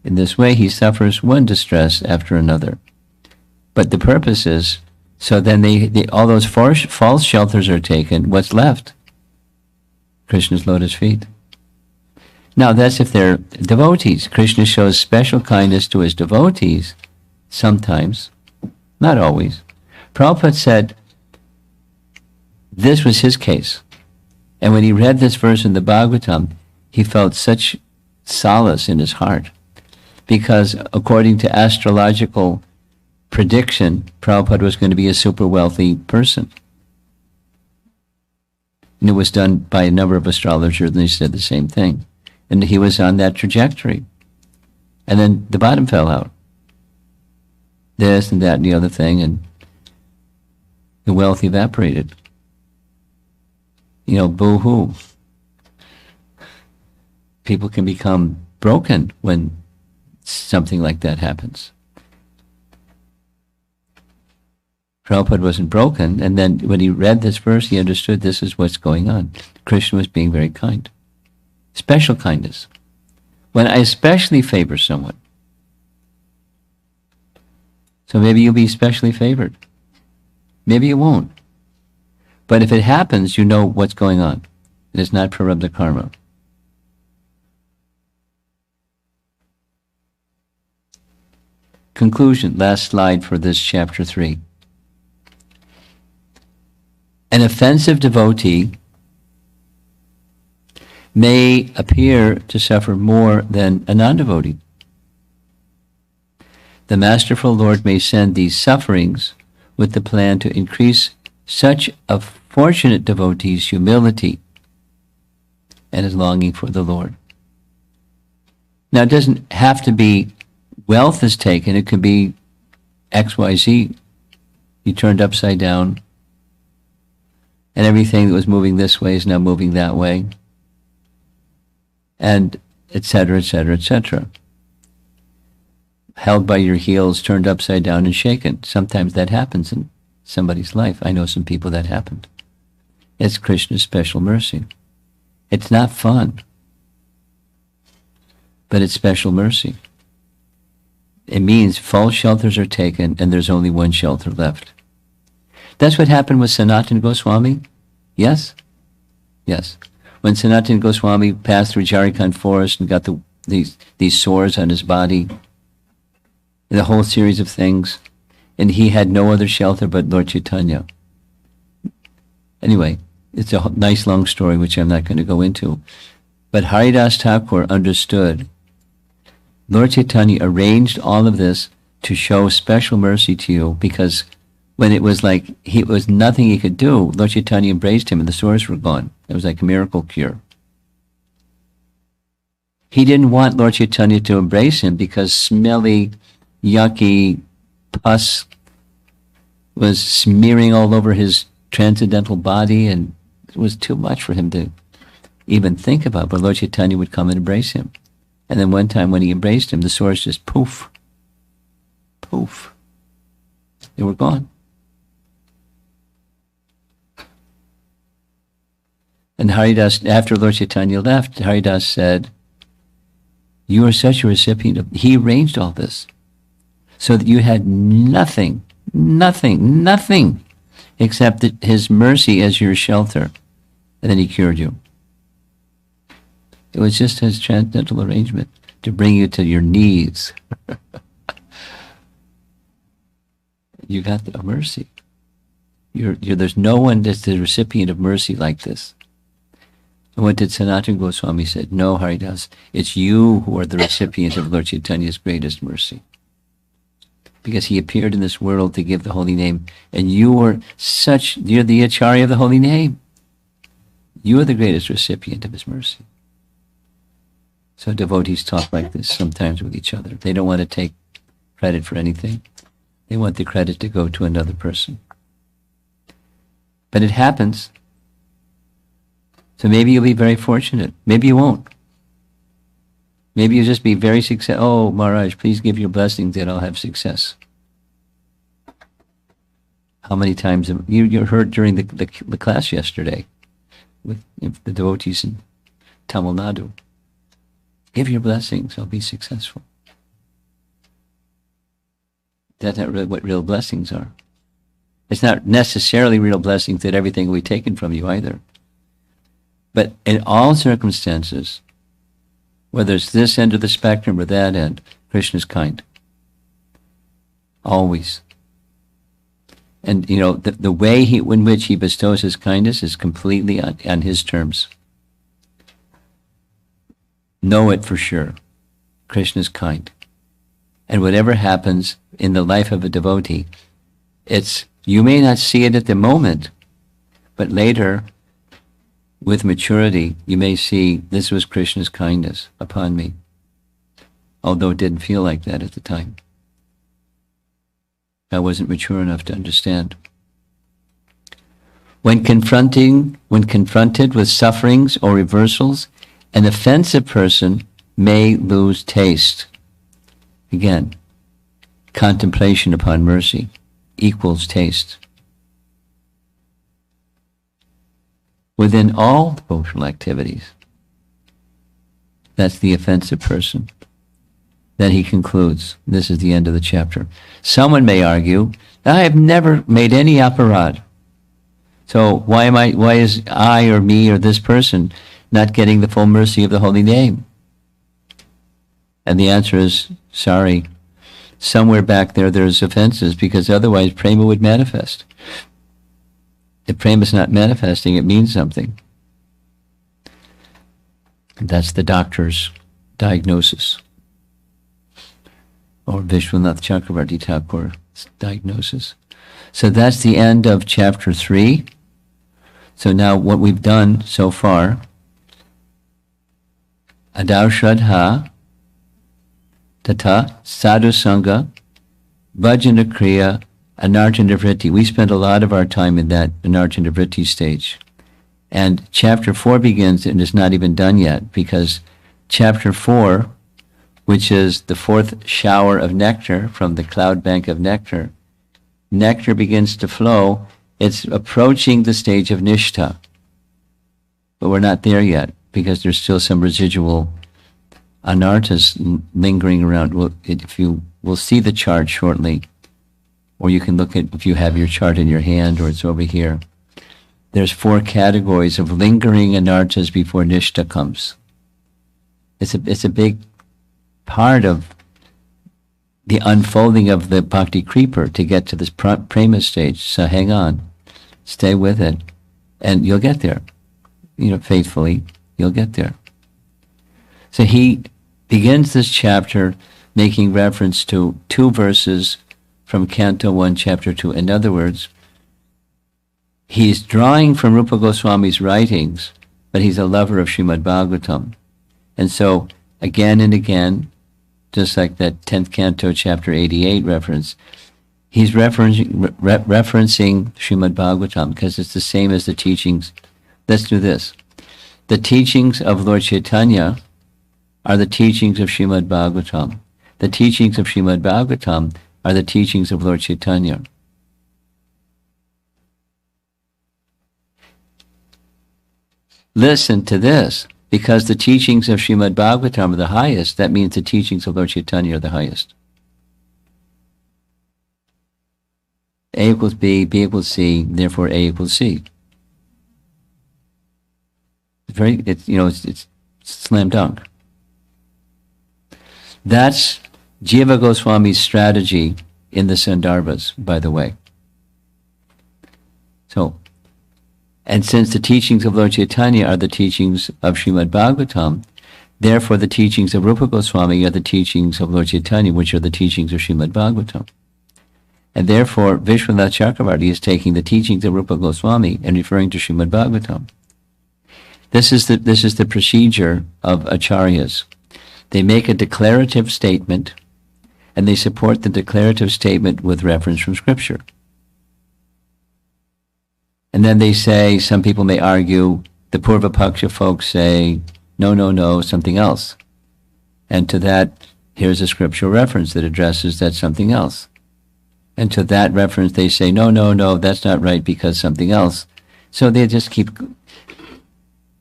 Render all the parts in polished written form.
In this way, he suffers one distress after another. But the purpose is, so then all those false shelters are taken. What's left? Krishna's lotus feet. Now, that's if they're devotees. Krishna shows special kindness to his devotees, sometimes, not always. Prabhupada said this was his case. And when he read this verse in the Bhagavatam, he felt such solace in his heart. Because according to astrological prediction, Prabhupada was going to be a super wealthy person. And it was done by a number of astrologers, and they said the same thing. And he was on that trajectory. And then the bottom fell out. This and that and the other thing, and the wealth evaporated. You know, boo-hoo. People can become broken when something like that happens. Prabhupada wasn't broken, and then when he read this verse, he understood this is what's going on. Krishna was being very kind. Special kindness. When I especially favor someone. So maybe you'll be specially favored. Maybe you won't. But if it happens, you know what's going on. It is not prarabdha karma. Conclusion, last slide for this chapter 3. An offensive devotee may appear to suffer more than a non-devotee. The Masterful Lord may send these sufferings with the plan to increase such a fortunate devotee's humility and his longing for the Lord. Now, it doesn't have to be wealth is taken. It could be XYZ. You turned upside down, and everything that was moving this way is now moving that way, and etc., etc., etc. Held by your heels, turned upside down and shaken. Sometimes that happens in somebody's life. I know some people that happened. It's Krishna's special mercy. It's not fun, but it's special mercy. It means false shelters are taken and there's only one shelter left. That's what happened with Sanatana Goswami. Yes? Yes. When Sanatana Goswami passed through Jharkhand forest and got these sores on his body, the whole series of things, and he had no other shelter but Lord Chaitanya. Anyway, it's a nice long story which I'm not going to go into. But Haridas Thakur understood. Lord Chaitanya arranged all of this to show special mercy to you, because when it was like it was nothing he could do, Lord Chaitanya embraced him and the sores were gone. It was like a miracle cure. He didn't want Lord Chaitanya to embrace him because smelly, yucky pus was smearing all over his transcendental body, and it was too much for him to even think about. But Lord Chaitanya would come and embrace him. And then one time when he embraced him, the sores just poof, poof. They were gone. And Haridas, after Lord Chaitanya left, Haridas said, you are such a recipient of, he arranged all this so that you had nothing except his mercy as your shelter. And then he cured you. It was just his transcendental arrangement to bring you to your knees. You got the mercy. There's no one that's the recipient of mercy like this. And what did Sanatana Goswami said? No, Haridas, it's you who are the recipient of Lord Chaitanya's greatest mercy. Because he appeared in this world to give the holy name, and you're the Acharya of the holy name. You are the greatest recipient of his mercy. So devotees talk like this sometimes with each other. They don't want to take credit for anything. They want the credit to go to another person. But it happens. So maybe you'll be very fortunate. Maybe you won't. Maybe you'll just be very successful. Oh, Maharaj, please give your blessings that I'll have success. How many times you heard during the class yesterday with the devotees in Tamil Nadu? Give your blessings, I'll be successful. That's not really what real blessings are. It's not necessarily real blessings that everything will be taken from you either. But in all circumstances, whether it's this end of the spectrum or that end, Krishna is kind. Always. And, you know, the way in which he bestows his kindness is completely on his terms. Know it for sure. Krishna is kind. And whatever happens in the life of a devotee, you may not see it at the moment, but later, with maturity, you may see this was Krishna's kindness upon me, although it didn't feel like that at the time. I wasn't mature enough to understand. When confronted with sufferings or reversals, an offensive person may lose taste. Again, contemplation upon mercy equals taste. Within all devotional activities, that's the offensive person. Then he concludes, this is the end of the chapter. Someone may argue, I have never made any aparad. So why is I or me or this person not getting the full mercy of the holy name? And the answer is, sorry, somewhere back there's offenses, because otherwise prema would manifest. If prema is not manifesting, it means something. And that's the doctor's diagnosis, or Vishwanath Chakravarti Thakur's diagnosis. So that's the end of chapter 3. So now what we've done so far, Adau Shraddha, Tata, Sadhu Sangha, Bhajana Kriya, Anarjana Vritti. We spent a lot of our time in that Anarjana Vritti stage. And chapter 4 begins and is not even done yet, because chapter 4, which is the 4th shower of nectar from the cloud bank of nectar, nectar begins to flow. It's approaching the stage of nishta. But we're not there yet, because there's still some residual anarthas lingering around. We'll see the chart shortly, or you can look at, if you have your chart in your hand, or it's over here. There's 4 categories of lingering anarthas before nishta comes. It's a big part of the unfolding of the bhakti creeper to get to this prema stage. So hang on, stay with it, and you'll get there. Faithfully, you'll get there. So he begins this chapter making reference to 2 verses from Canto 1, Chapter 2. In other words, he's drawing from Rupa Goswami's writings, but he's a lover of Srimad Bhagavatam. And so, again and again, just like that 10th Canto, Chapter 88 reference, he's referencing Srimad Bhagavatam, because it's the same as the teachings. Let's do this. The teachings of Lord Chaitanya are the teachings of Srimad Bhagavatam. The teachings of Srimad Bhagavatam are the teachings of Lord Chaitanya. Listen to this, because the teachings of Srimad Bhagavatam are the highest, that means the teachings of Lord Chaitanya are the highest. A equals B, B equals C, therefore A equals C. It's slam dunk. That's Jiva Goswami's strategy in the Sandarbhas, by the way. So, and since the teachings of Lord Chaitanya are the teachings of Srimad Bhagavatam, therefore the teachings of Rupa Goswami are the teachings of Lord Chaitanya, which are the teachings of Srimad Bhagavatam. And therefore, Vishwanath Chakravarti is taking the teachings of Rupa Goswami and referring to Srimad Bhagavatam. This is the procedure of acharyas. They make a declarative statement, and they support the declarative statement with reference from Scripture. And then they say, some people may argue, the Purva Paksha folks say, no, something else. And to that, here's a scriptural reference that addresses that something else. And to that reference, they say, no, that's not right because something else. So they just keep,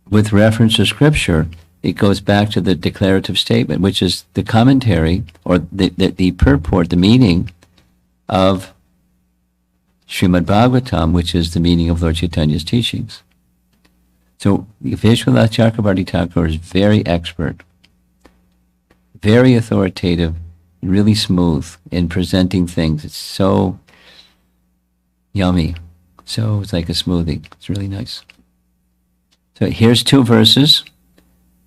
with reference to Scripture, it goes back to the declarative statement, which is the commentary, or the purport, the meaning of Srimad Bhagavatam, which is the meaning of Lord Chaitanya's teachings. So Vishwanath Chakrabarti Thakur is very expert, very authoritative, really smooth in presenting things. It's so yummy. So it's like a smoothie. It's really nice. So here's 2 verses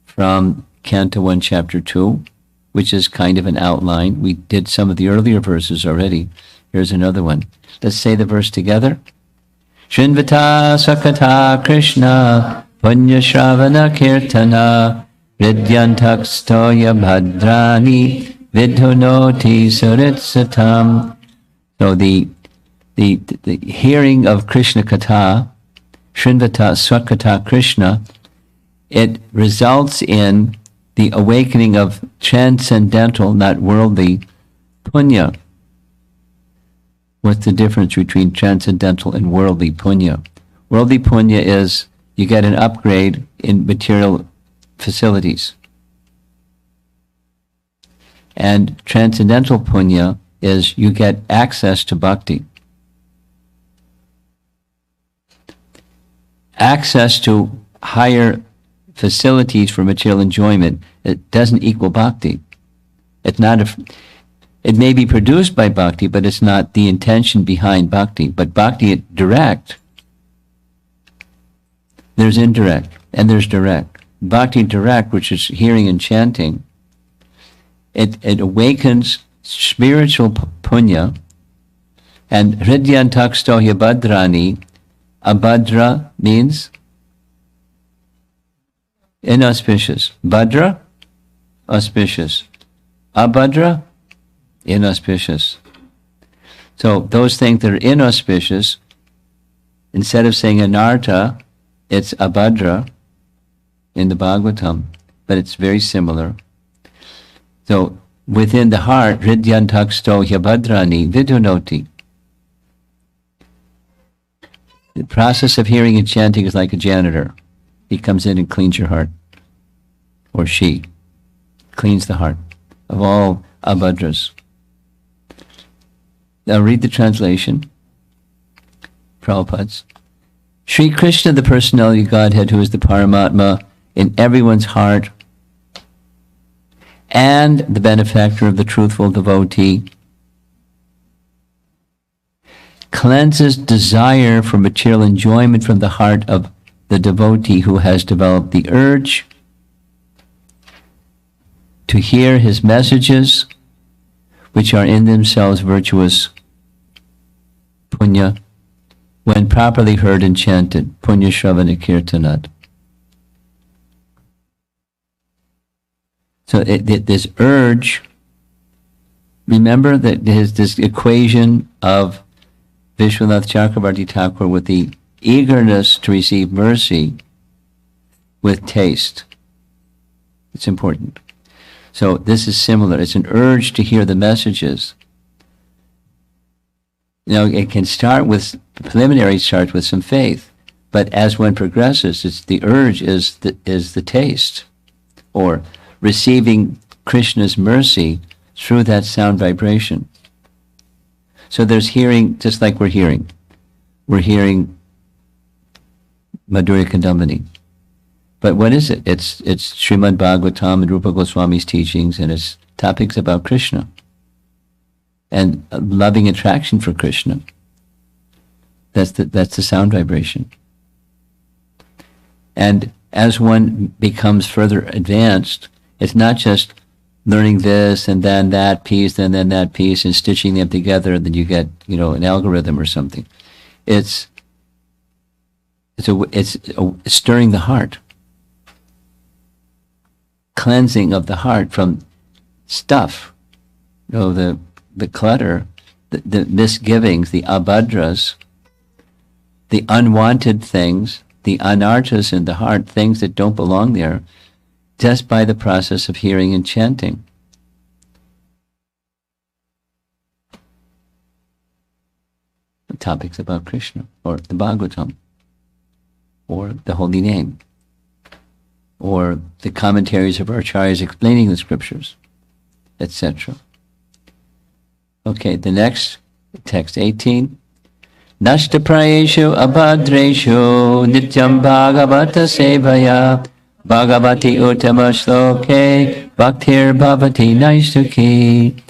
from Canto 1, Chapter 2, which is kind of an outline. We did some of the earlier verses already. Here's another one. Let's say the verse together. Srinvata Sakata Krishna Punya Shravana Kirtana Vidyantakstoya Bhadrani Vidhunoti Suritsatam. So the hearing of Krishna Katha, Srinvata Swakata Krishna, it results in the awakening of transcendental, not worldly, punya. What's the difference between transcendental and worldly punya? Worldly punya is you get an upgrade in material facilities. And transcendental punya is you get access to bhakti. Access to higher facilities for material enjoyment, it doesn't equal bhakti. It's not it may be produced by bhakti, but it's not the intention behind bhakti. But bhakti direct, there's indirect, and there's direct. Bhakti direct, which is hearing and chanting, it awakens spiritual punya, and hridyantakstohya badrani, abhadra means inauspicious. Bhadra, auspicious. Abhadra, inauspicious. So those things that are inauspicious, instead of saying anartha, it's abhadra in the Bhagavatam, but it's very similar. So within the heart, hridyantaksto hyabhadrani vidunoti. The process of hearing and chanting is like a janitor. He comes in and cleans your heart, or she cleans the heart of all abhadras. Now read the translation. Prabhupada's. Sri Krishna, the personality of Godhead, who is the Paramatma in everyone's heart, and the benefactor of the truthful devotee, cleanses desire for material enjoyment from the heart of the devotee who has developed the urge to hear his messages, which are in themselves virtuous punya, when properly heard and chanted, punya shravana kirtanat. So this urge, remember that there's this equation of Vishwanath Chakrabarti Thakur with the eagerness to receive mercy with taste. It's important. So this is similar. It's an urge to hear the messages. It can start with, preliminary starts with some faith, but as one progresses, it's the urge is the taste, or receiving Krishna's mercy through that sound vibration. So there's hearing, just like we're hearing. We're hearing Madhurya Kadambini. But what is it? It's Srimad Bhagavatam and Rupa Goswami's teachings, and it's topics about Krishna and loving attraction for Krishna. That's the sound vibration. And as one becomes further advanced, it's not just learning this and then that piece and then that piece and stitching them together, and then you get an algorithm or something. It's stirring the heart, cleansing of the heart from stuff, the clutter, the misgivings, the abhadras, the unwanted things, the anarthas in the heart, things that don't belong there, just by the process of hearing and chanting. The topics about Krishna, or the Bhagavatam, or the holy name, or the commentaries of our acharyas explaining the scriptures, etc. Okay, the next Text 18. Nashta prayeshu abhadreshu nityam bhagavata sevaya bhagavati uttama shloke bhaktir bhavati naishtuki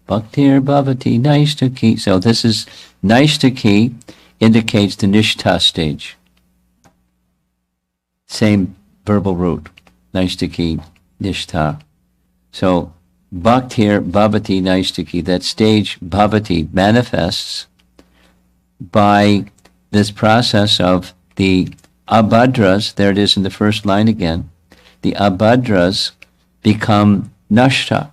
bhaktir bhavati naishtuki. So this is naishtuki indicates the nishta stage. Same verbal root, naishtuki, nishta. So bhaktir bhavati naishtuki, that stage bhavati manifests by this process of the abhadras. There it is in the first line again. The abhadras become nashta.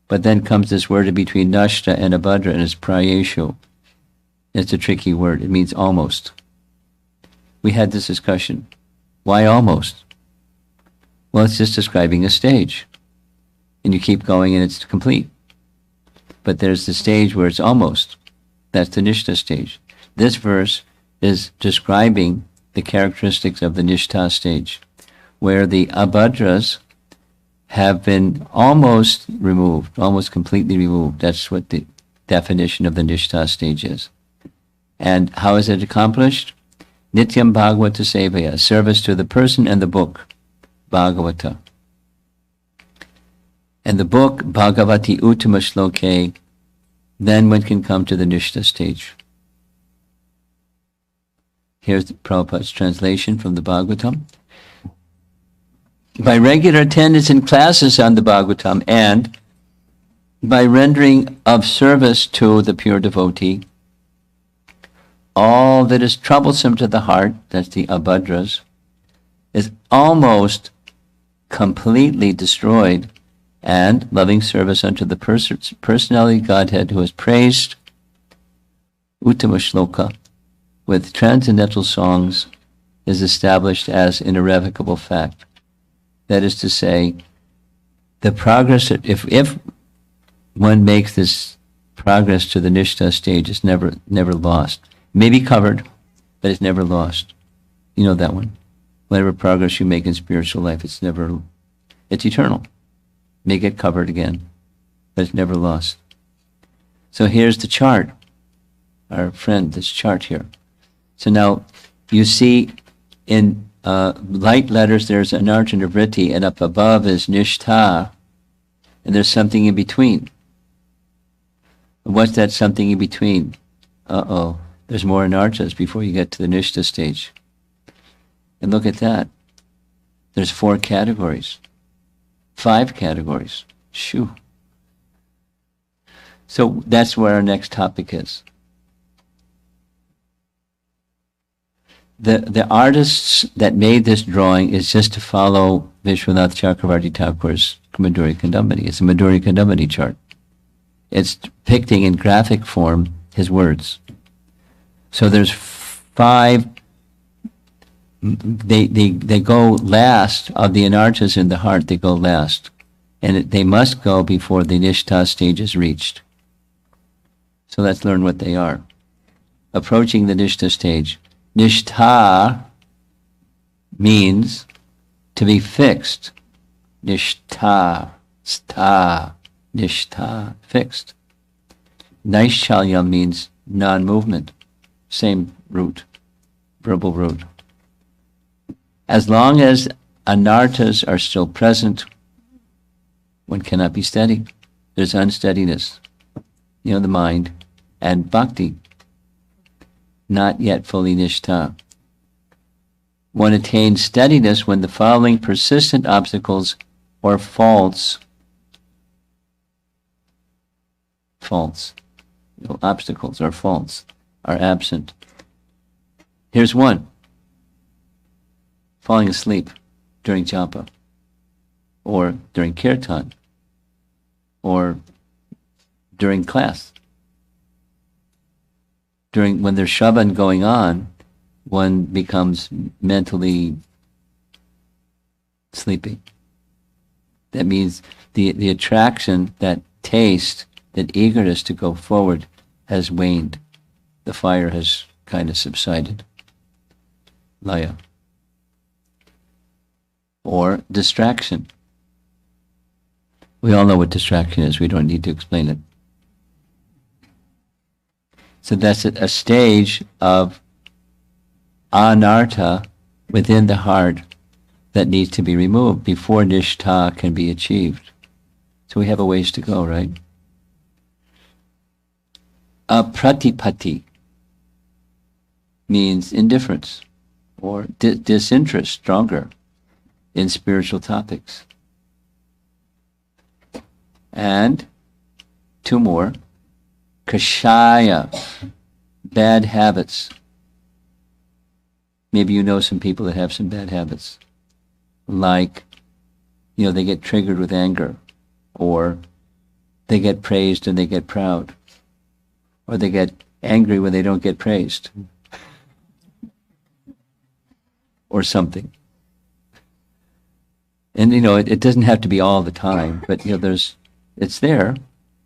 But then comes this word in between nashta and abhadra, and it's prayeshu. It's a tricky word. It means almost. We had this discussion. Why almost? Well, it's just describing a stage. And you keep going and it's complete. But there's the stage where it's almost. That's the nishta stage. This verse is describing the characteristics of the nishta stage, where the abhadras have been almost removed, almost completely removed. That's what the definition of the nishta stage is. And how is it accomplished? Nityam Bhagavata Sevaya, service to the person and the book, Bhagavata. And the book, Bhagavati Uttama Shloke, then one can come to the nishta stage. Here's Prabhupada's translation from the Bhagavatam. By regular attendance in classes on the Bhagavatam and by rendering of service to the pure devotee, all that is troublesome to the heart, that's the abhadras, is almost completely destroyed, and loving service unto the personality of Godhead who is praised, Uttama Shloka, with transcendental songs, is established as an irrevocable fact. That is to say, the progress, if one makes this progress to the nishta stage, is never lost. May be covered, but it's never lost. You know that one. Whatever progress you make in spiritual life, it's eternal. May get covered again, but it's never lost. So here's the chart. Our friend, this chart here. So now you see in light letters there's anarjana vritti, and up above is nishta, and there's something in between. What's that something in between? There's more anarchas before you get to the nishta stage. And look at that. There's 4 categories. 5 categories. Shoo. So that's where our next topic is. The artists that made this drawing is just to follow Vishwanath Chakravarti Thakur's Madhurya Kadambini. It's a Madhurya Kadambini chart. It's depicting in graphic form his words. So there's 5. They go last of the anarchas in the heart. They go last, and they must go before the nishta stage is reached. So let's learn what they are. Approaching the nishta stage. Nishta means to be fixed. Nishta, nishta, fixed. Naishchalya means non-movement. Same root, verbal root. As long as anarthas are still present, one cannot be steady. There's unsteadiness, the mind, and bhakti, not yet fully nishta. One attains steadiness when the following persistent obstacles or faults, obstacles or faults are absent. Here's one. Falling asleep during japa, or during kirtan, or during class. When there's shravan going on, one becomes mentally sleepy. That means the attraction, that taste, that eagerness to go forward has waned. The fire has kind of subsided. Laya. Or distraction. We all know what distraction is. We don't need to explain it. So that's a stage of anartha within the heart that needs to be removed before nishta can be achieved. So we have a ways to go, right? Apratipatti means indifference or disinterest, stronger in spiritual topics. And two more, kashaya, bad habits. Maybe you know some people that have some bad habits, like, they get triggered with anger, or they get praised and they get proud, or they get angry when they don't get praised, or something. And it doesn't have to be all the time, but it's there,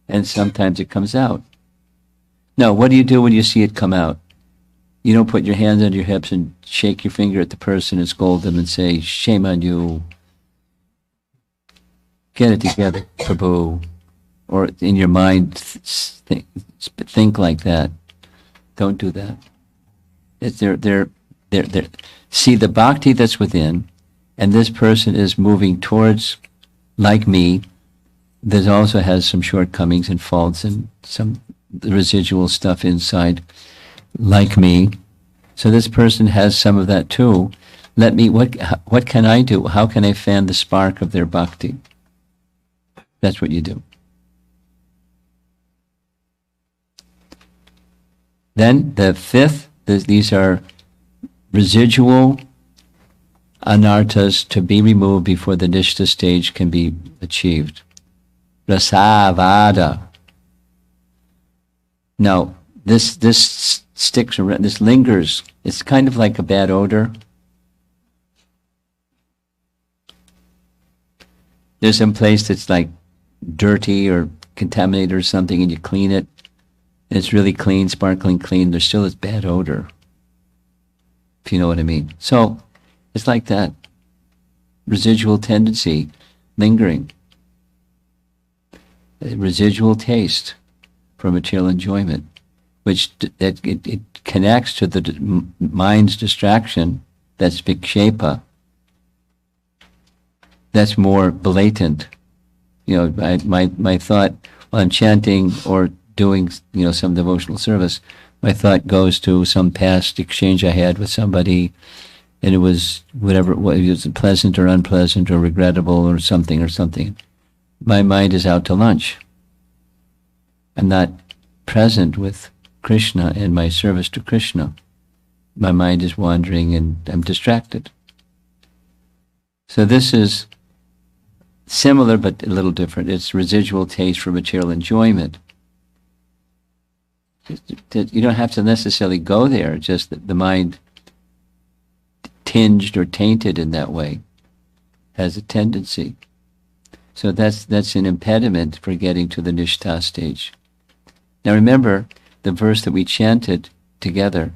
and sometimes it comes out. Now, what do you do when you see it come out? You don't put your hands under your hips and shake your finger at the person and scold them and say, "Shame on you. Get it together, Prabhu." Or in your mind, think like that. Don't do that. It's they're see the bhakti that's within, and this person is moving towards, like me, that also has some shortcomings and faults and some residual stuff inside, like me. So this person has some of that too. What can I do? How can I fan the spark of their bhakti? That's what you do. Then the fifth, these are residual anarthas to be removed before the nishta stage can be achieved. Rasavada. Now, this sticks around, this lingers. It's kind of like a bad odor. There's some place that's like dirty or contaminated or something, and you clean it, and it's really clean, sparkling clean. There's still this bad odor, if you know what I mean. So it's like that residual tendency lingering, a residual taste for material enjoyment, which it connects to the mind's distraction. That's vikshepa. That's more blatant. My thought while I'm chanting or doing some devotional service, my thought goes to some past exchange I had with somebody, and it was whatever it was, pleasant or unpleasant or regrettable or something. My mind is out to lunch. I'm not present with Krishna and my service to Krishna. My mind is wandering and I'm distracted. So this is similar but a little different. It's residual taste for material enjoyment. You don't have to necessarily go there, just that the mind tinged or tainted in that way has a tendency. So that's an impediment for getting to the nishta stage. Now remember the verse that we chanted together,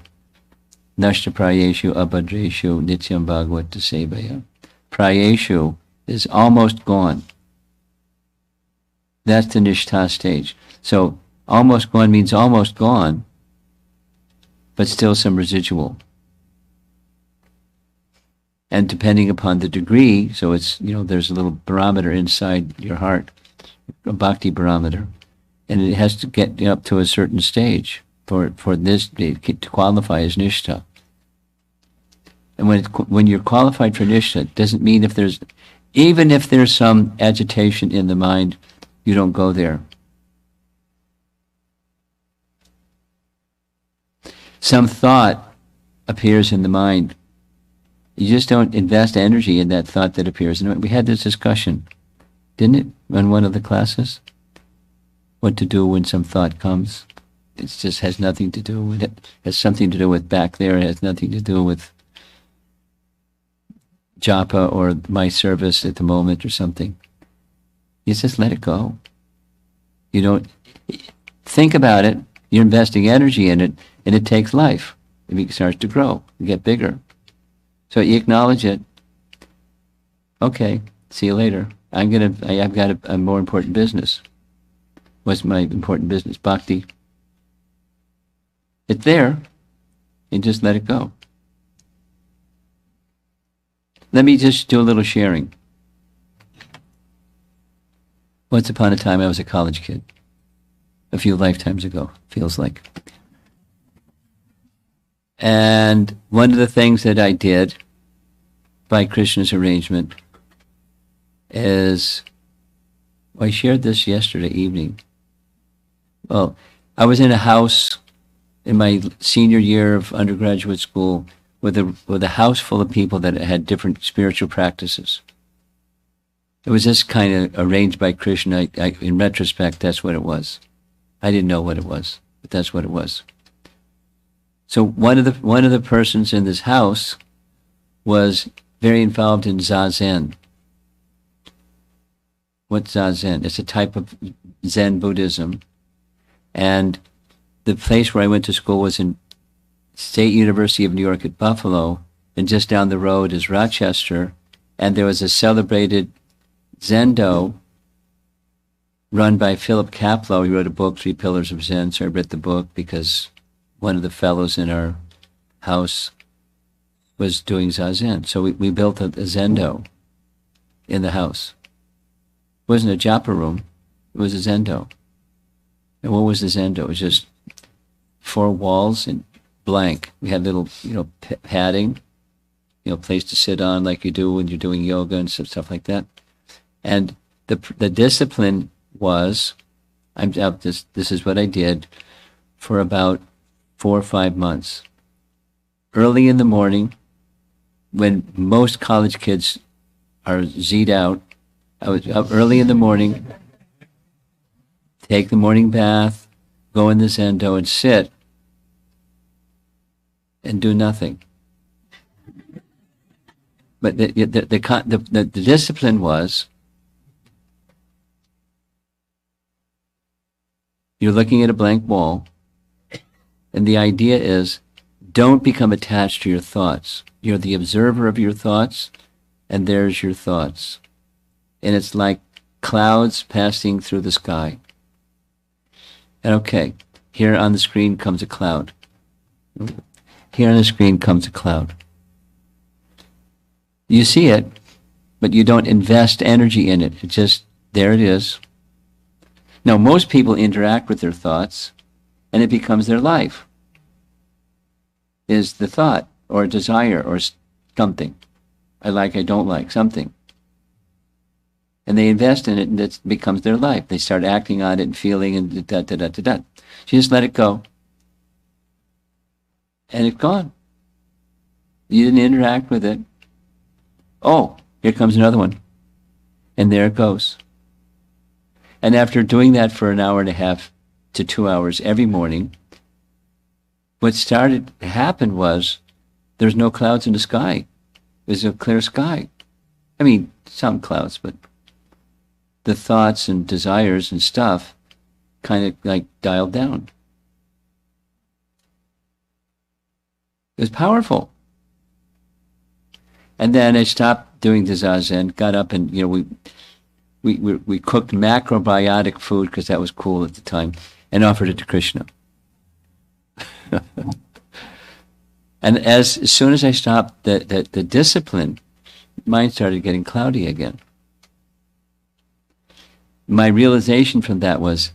Nashta prayeshu abhadreshu nityam bhagavata sevaya. Prayeshu is almost gone. That's the nishta stage. So almost gone means almost gone, but still some residual. And depending upon the degree, so it's, there's a little barometer inside your heart, a bhakti barometer, and it has to get up to a certain stage for this to qualify as nishta. And when you're qualified for nishta, it doesn't mean even if there's some agitation in the mind, you don't go there. Some thought appears in the mind. You just don't invest energy in that thought that appears. And we had this discussion, didn't it, in one of the classes? What to do when some thought comes. It just has nothing to do with it. It has something to do with back there. It has nothing to do with japa or my service at the moment or something. You just let it go. You don't think about it. You're investing energy in it, and it takes life. It starts to grow, get bigger. So you acknowledge it. Okay, see you later. I've got a more important business. What's my important business? Bhakti. It's there, and just let it go. Let me just do a little sharing. Once upon a time, I was a college kid. A few lifetimes ago, feels like. And one of the things that I did, by Krishna's arrangement, is, I shared this yesterday evening. Well, I was in a house in my senior year of undergraduate school with a house full of people that had different spiritual practices. It was just kind of arranged by Krishna. In retrospect, that's what it was. I didn't know what it was, but that's what it was. So one of the persons in this house was very involved in Zazen. What's Zazen? It's a type of Zen Buddhism. And the place where I went to school was in State University of New York at Buffalo, and just down the road is Rochester. And there was a celebrated Zendo run by Philip Kapleau. He wrote a book, Three Pillars of Zen. So I read the book because one of the fellows in our house was doing Zazen. So we built a Zendo in the house. It wasn't a japa room. It was a Zendo. And what was the Zendo? It was just 4 walls and blank. We had little, padding, place to sit on like you do when you're doing yoga and stuff like that. And the discipline was, this is what I did for about 4 or 5 months. Early in the morning, when most college kids are Z'd out, I was up early in the morning, take the morning bath, go in the Zendo and sit and do nothing. But the discipline was, you're looking at a blank wall, and the idea is, don't become attached to your thoughts. You're the observer of your thoughts, and there's your thoughts. And it's like clouds passing through the sky. And okay, here on the screen comes a cloud. Here on the screen comes a cloud. You see it, but you don't invest energy in it. It's just, there it is. Now, most people interact with their thoughts, and it becomes their life. Is the thought, or desire, or something. I like, I don't like, something. And they invest in it, and it becomes their life. They start acting on it and feeling, and da-da-da-da-da. So you just let it go. And it's gone. You didn't interact with it. Oh, here comes another one. And there it goes. And after doing that for 1.5 hours to 2 hours every morning, what started to happen was there's no clouds in the sky. There's a clear sky. I mean, some clouds, but the thoughts and desires and stuff kind of like dialed down. It was powerful. And then I stopped doing the Zazen, got up and, we cooked macrobiotic food because that was cool at the time, and offered it to Krishna. And as soon as I stopped the discipline, mind started getting cloudy again. My realization from that was,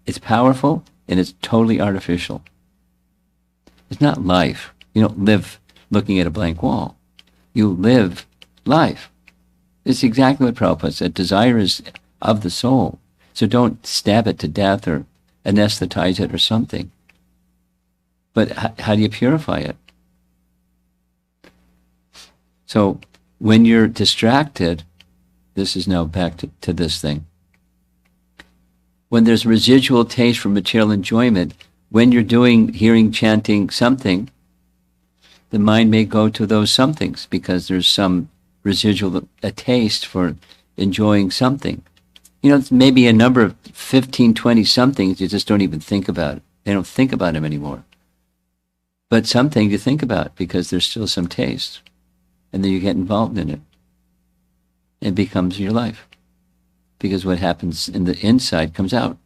it's powerful and it's totally artificial. It's not life. You don't live looking at a blank wall. You live life. It's exactly what Prabhupada said. Desire is of the soul. So don't stab it to death or anesthetize it or something. But how do you purify it? So when you're distracted, this is now back to this thing. When there's residual taste for material enjoyment, when you're doing, hearing, chanting something, the mind may go to those somethings because there's some residual, a taste for enjoying something. It's maybe a number of 15, 20 somethings you just don't even think about. They don't think about them anymore. But something you think about because there's still some taste. And then you get involved in it. It becomes your life. Because what happens in the inside comes out.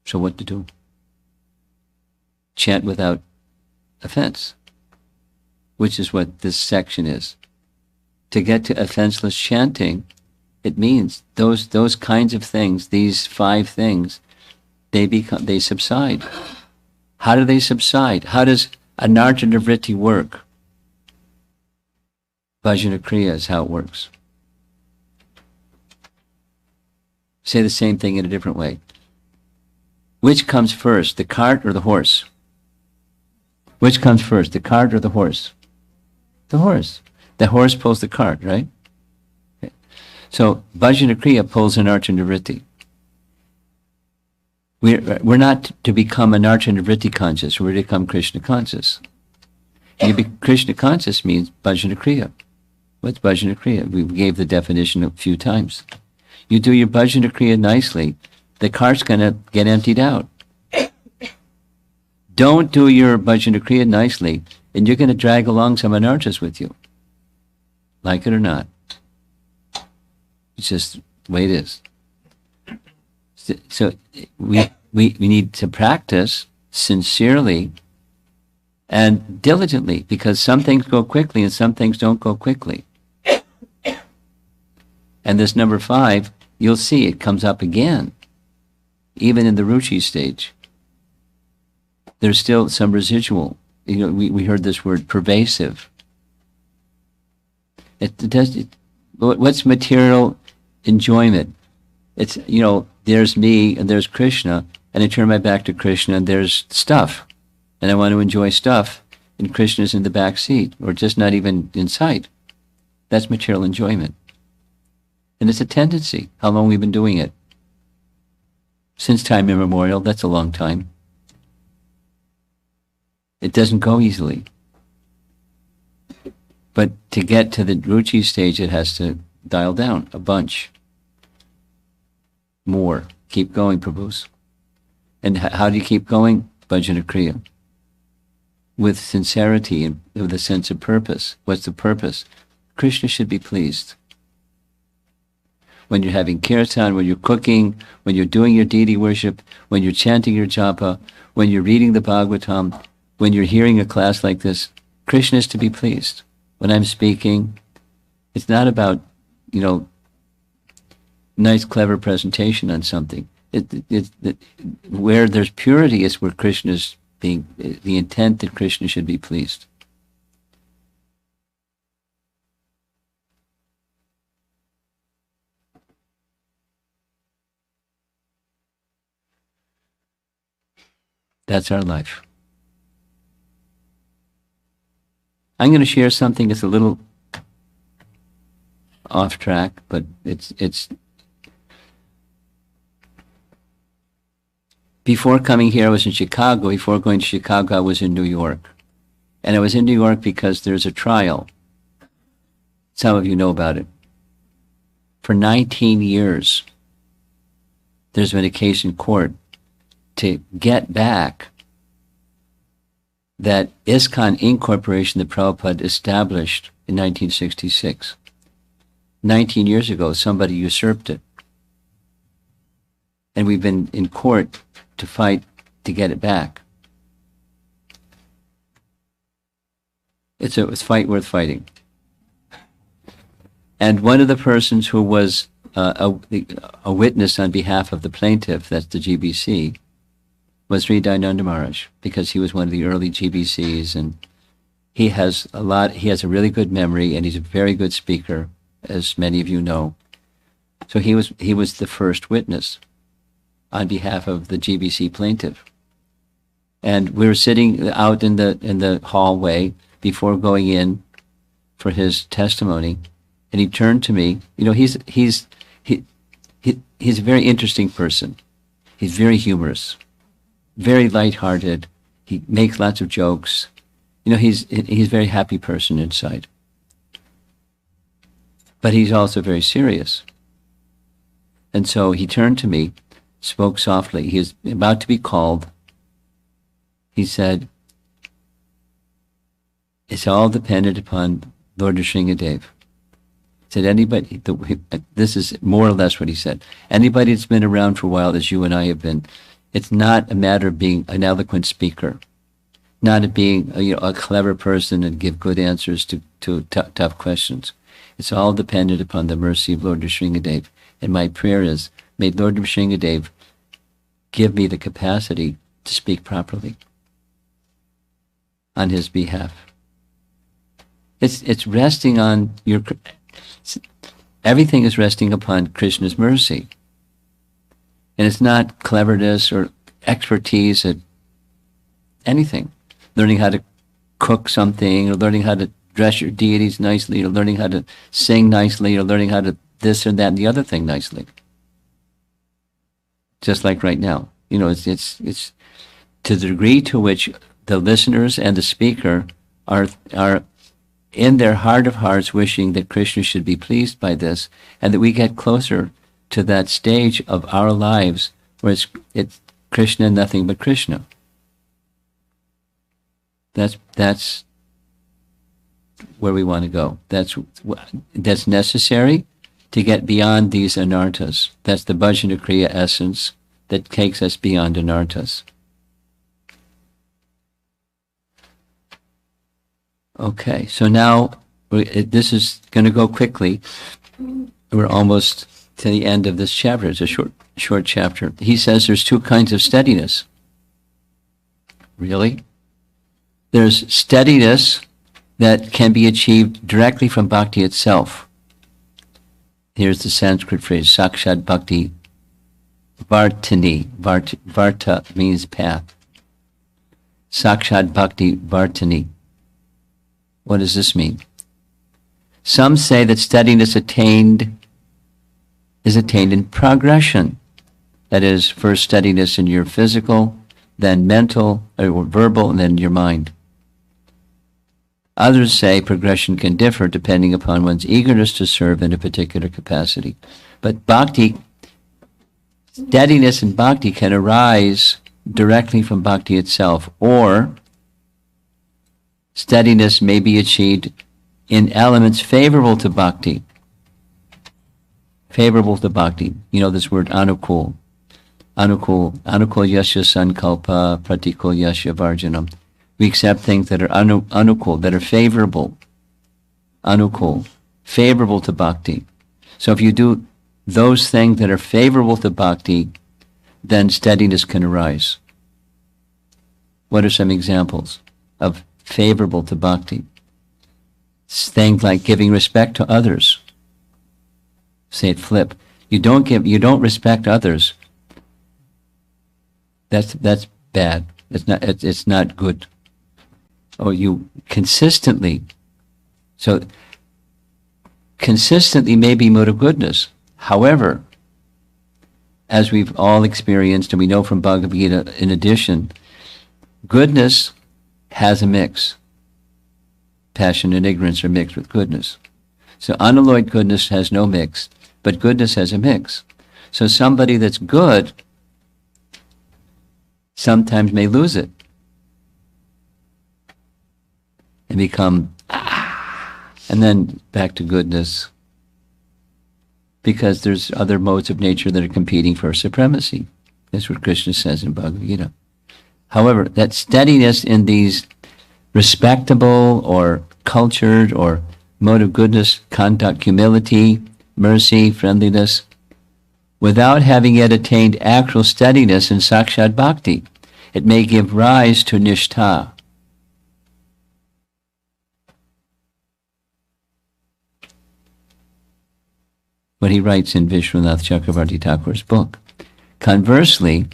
So what to do? chant without offense, which is what this section is. To get to offenseless chanting, it means those kinds of things, these 5 things, they subside. How do they subside? How does anartha vritti work? Bhajana kriya is how it works. Say the same thing in a different way. Which comes first, the cart or the horse? Which comes first, the cart or the horse? The horse. The horse pulls the cart, right? Okay. So bhajana kriya pulls anartha vritti. We're not to become anartha vritti conscious, we're to become Krishna conscious. And to be Krishna conscious means bhajana kriya. What's bhajana kriya? We gave the definition a few times. You do your bhajana kriya nicely, the cart's going to get emptied out. Don't do your bhajana kriya nicely, and you're going to drag along some anarthas with you. Like it or not. It's just the way it is. So we need to practice sincerely and diligently, because some things go quickly and some things don't go quickly. And this number 5, you'll see it comes up again, even in the ruchi stage. There's still some residual. You know, we heard this word pervasive. What's material enjoyment? It's, you know, there's me and there's Krishna, and I turn my back to Krishna and there's stuff, and I want to enjoy stuff, and Krishna's in the back seat, or just not even in sight. That's material enjoyment. And it's a tendency, how long we've been doing it. Since time immemorial, that's a long time. It doesn't go easily. But to get to the ruchi stage, it has to dial down a bunch. More. Keep going, Prabhus. And how do you keep going? Bhajana kriya. With sincerity and with a sense of purpose. What's the purpose? Krishna should be pleased. When you're having kirtan, when you're cooking, when you're doing your deity worship, when you're chanting your japa, when you're reading the Bhagavatam, when you're hearing a class like this, Krishna is to be pleased. When I'm speaking, it's not about, you know, nice, clever presentation on something. Where there's purity is where Krishna is being, the intent that Krishna should be pleased. That's our life. I'm going to share something that's a little off track, but it's before coming here, I was in Chicago. Before going to Chicago, I was in New York. And I was in New York because there's a trial. Some of you know about it. For 19 years, there's been a case in court to get back that ISKCON Incorporation that Prabhupada established in 1966. 19 years ago, somebody usurped it. And we've been in court to fight to get it back. It's a fight worth fighting. And one of the persons who was a witness on behalf of the plaintiff, that's the GBC, was Sri Dayananda Maharaj, because he was one of the early GBCs, and he has a really good memory, and he's a very good speaker, as many of you know. So he was the first witness on behalf of the GBC plaintiff. And we were sitting out in the hallway before going in for his testimony, and he turned to me. You know, he's a very interesting person. He's very humorous, very lighthearted. He makes lots of jokes. You know, he's a very happy person inside. But he's also very serious. And so he turned to me, spoke softly. He was about to be called. He said, it's all dependent upon Lord Nrsingadev. Said anybody, this is more or less what he said, anybody that's been around for a while, as you and I have been, it's not a matter of being an eloquent speaker. not at being a clever person and give good answers to tough questions. It's all dependent upon the mercy of Lord Nrsingadev. And my prayer is, may Lord Nrsingadev give me the capacity to speak properly on his behalf. It's resting on everything is resting upon Krishna's mercy. And it's not cleverness or expertise at anything. Learning how to cook something, or learning how to dress your deities nicely, or learning how to sing nicely, or learning how to this or that and the other thing nicely. Just like right now. It's to the degree to which the listeners and the speaker are in their heart of hearts wishing that Krishna should be pleased by this, and that we get closer to that stage of our lives where it's Krishna and nothing but Krishna. That's where we want to go. That's necessary to get beyond these anarthas. That's the bhajana kriya essence that takes us beyond anarthas. Okay, so now this is going to go quickly. We're almost to the end of this chapter. It's a short chapter. He says there's two kinds of steadiness. Really? There's steadiness that can be achieved directly from bhakti itself. Here's the Sanskrit phrase, sakshat bhakti vartini. Varta means path. Sakshat bhakti vartini. What does this mean? Some say that steadiness is attained in progression. That is, first steadiness in your physical, then mental or verbal, and then your mind. Others say progression can differ depending upon one's eagerness to serve in a particular capacity. But bhakti, steadiness in bhakti can arise directly from bhakti itself, or steadiness may be achieved in elements favorable to bhakti. Favorable to bhakti. This word anukul. Anukul yasya sankalpa pratikul yasya varjanam. We accept things that are anukul, that are favorable. Anukul. Favorable to bhakti. So if you do those things that are favorable to bhakti, then steadiness can arise. What are some examples of favorable to bhakti? Things like giving respect to others. Say it flip. You don't respect others. That's bad. It's not good. Or you consistently. So consistently may be mode of goodness. However, as we've all experienced and we know from Bhagavad Gita, in addition, goodness has a mix. Passion and ignorance are mixed with goodness. So unalloyed goodness has no mix, but goodness has a mix. So somebody that's good sometimes may lose it and become, and then back to goodness, because there's other modes of nature that are competing for supremacy. That's what Krishna says in Bhagavad Gita. However, that steadiness in these respectable or cultured or mode of goodness, conduct, humility, mercy, friendliness, without having yet attained actual steadiness in sakshat bhakti, it may give rise to nishta. What he writes in Vishwanath Chakravarti Thakur's book. Conversely,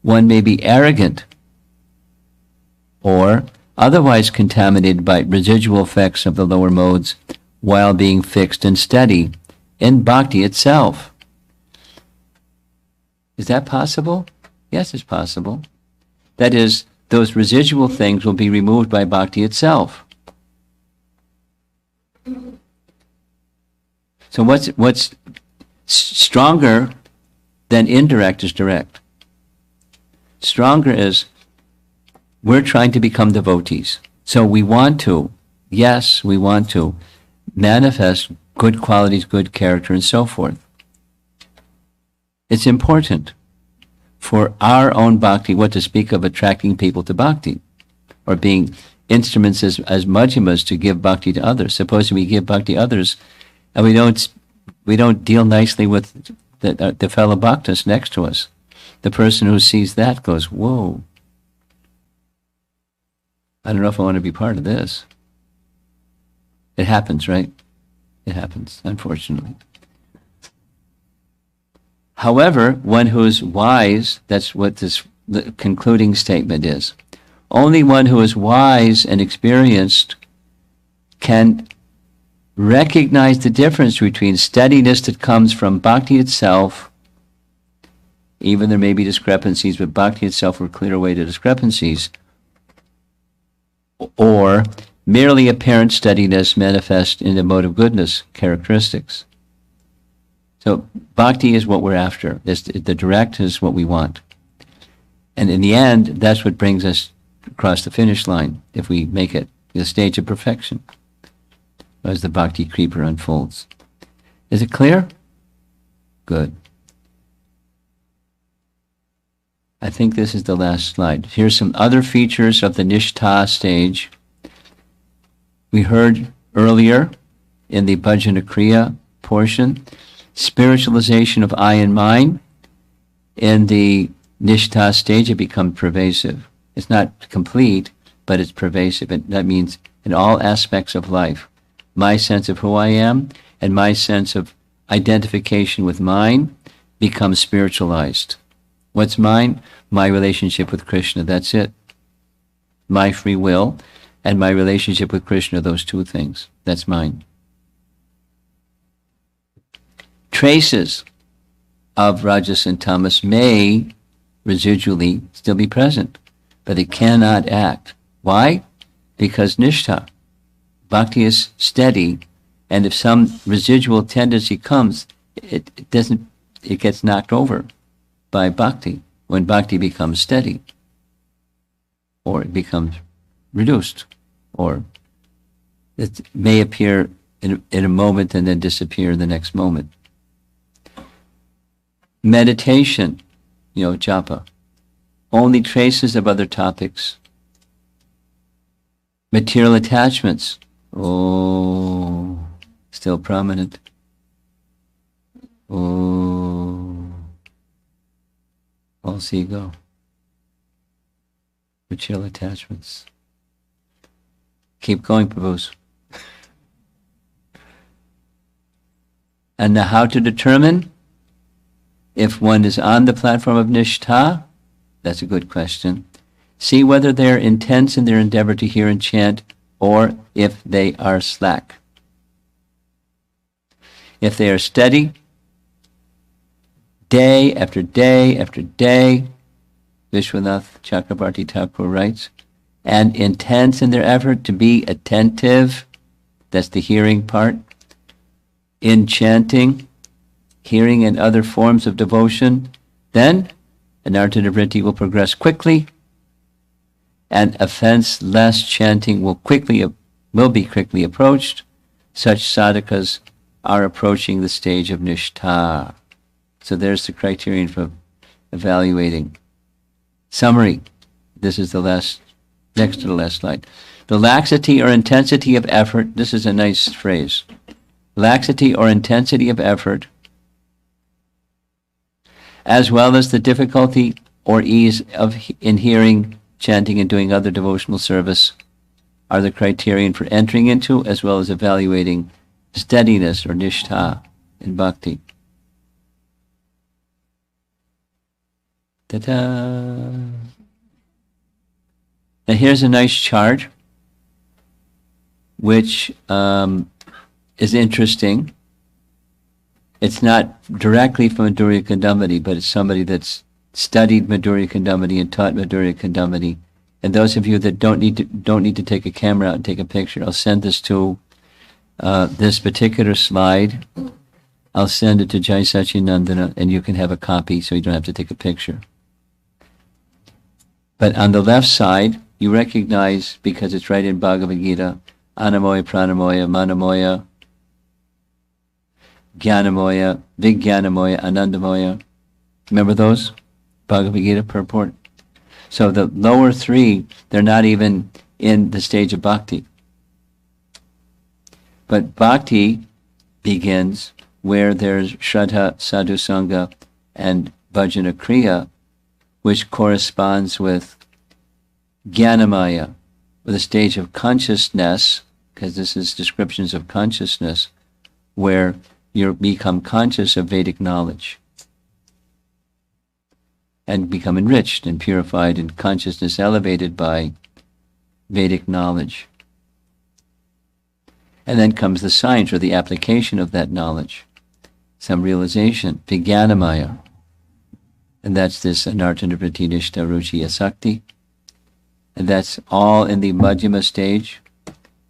one may be arrogant or otherwise contaminated by residual effects of the lower modes while being fixed and steady in bhakti itself. Is that possible? Yes, it's possible. That is, those residual things will be removed by bhakti itself. So what's stronger than indirect is direct. Stronger is we're trying to become devotees. So we want to manifest good qualities, good character, and so forth. It's important for our own bhakti, what to speak of attracting people to bhakti, or being instruments as madhyamas to give bhakti to others. Suppose we give bhakti to others, and we don't deal nicely with the fellow bhaktas next to us. The person who sees that goes, whoa, I don't know if I want to be part of this. It happens, right? It happens, unfortunately. However, one who is wise, that's what this the concluding statement is. Only one who is wise and experienced can recognize the difference between steadiness that comes from bhakti itself, even there may be discrepancies, but bhakti itself will clear away the discrepancies, or merely apparent steadiness manifest in the mode of goodness characteristics. So bhakti is what we're after. The direct is what we want. And in the end, that's what brings us across the finish line, if we make it the stage of perfection, as the bhakti creeper unfolds. Is it clear? Good. I think this is the last slide. Here's some other features of the nishta stage. We heard earlier in the bhajana kriya portion, spiritualization of I and mind. In the nishta stage, it becomes pervasive. It's not complete, but it's pervasive. That means in all aspects of life. My sense of who I am and my sense of identification with mine becomes spiritualized. What's mine? My relationship with Krishna, that's it. My free will and my relationship with Krishna, those two things. That's mine. Traces of rajas and tamas may residually still be present, but they cannot act. Why? Because nishta, bhakti is steady, and if some residual tendency comes, it gets knocked over by bhakti when bhakti becomes steady, or it becomes reduced, or it may appear in a moment and then disappear in the next moment. Meditation, japa, only traces of other topics. Material attachments, still prominent. False ego. Material attachments. Keep going, Prabhus. And now how to determine if one is on the platform of nishta? That's a good question. See whether they are intense in their endeavor to hear and chant, or if they are slack. If they are steady, day after day after day, Vishwanath Chakrabarti Thakur writes, and intense in their effort to be attentive, that's the hearing part, in chanting, hearing and other forms of devotion, then anartha-nivritti will progress quickly, and offense-less chanting will be quickly approached. Such sadhakas are approaching the stage of nishta. So there's the criterion for evaluating. Summary. This is the next to the last slide. The laxity or intensity of effort, this is a nice phrase. Laxity or intensity of effort, as well as the difficulty or ease in hearing, chanting, and doing other devotional service, are the criterion for entering into as well as evaluating steadiness or nishta in bhakti. Ta-da! Now here's a nice chart which is interesting. It's not directly from Madhurya Kadambini, but it's somebody that's studied Madhurya Kadambini and taught Madhurya Kadambini. And those of you that don't need to take a camera out and take a picture, I'll send this to this particular slide. I'll send it to Jai Sachinandana, and you can have a copy so you don't have to take a picture. But on the left side, you recognize, because it's right in Bhagavad Gita, Anamoya, Pranamoya, Manamoya, Jnanamoya, Vijnanamoya, Anandamoya. Remember those? Bhagavad Gita purport. So the lower three, they're not even in the stage of bhakti. But bhakti begins where there's Shraddha, Sadhu Sangha, and Bhajana Kriya, which corresponds with Jnanamaya, with a stage of consciousness, because this is descriptions of consciousness, where you become conscious of Vedic knowledge and become enriched and purified in consciousness elevated by Vedic knowledge. And then comes the science or the application of that knowledge, some realization, Vijnanamaya. And that's this Anartha-nivritti nishta ruchi asakti. And that's all in the Madhyama stage.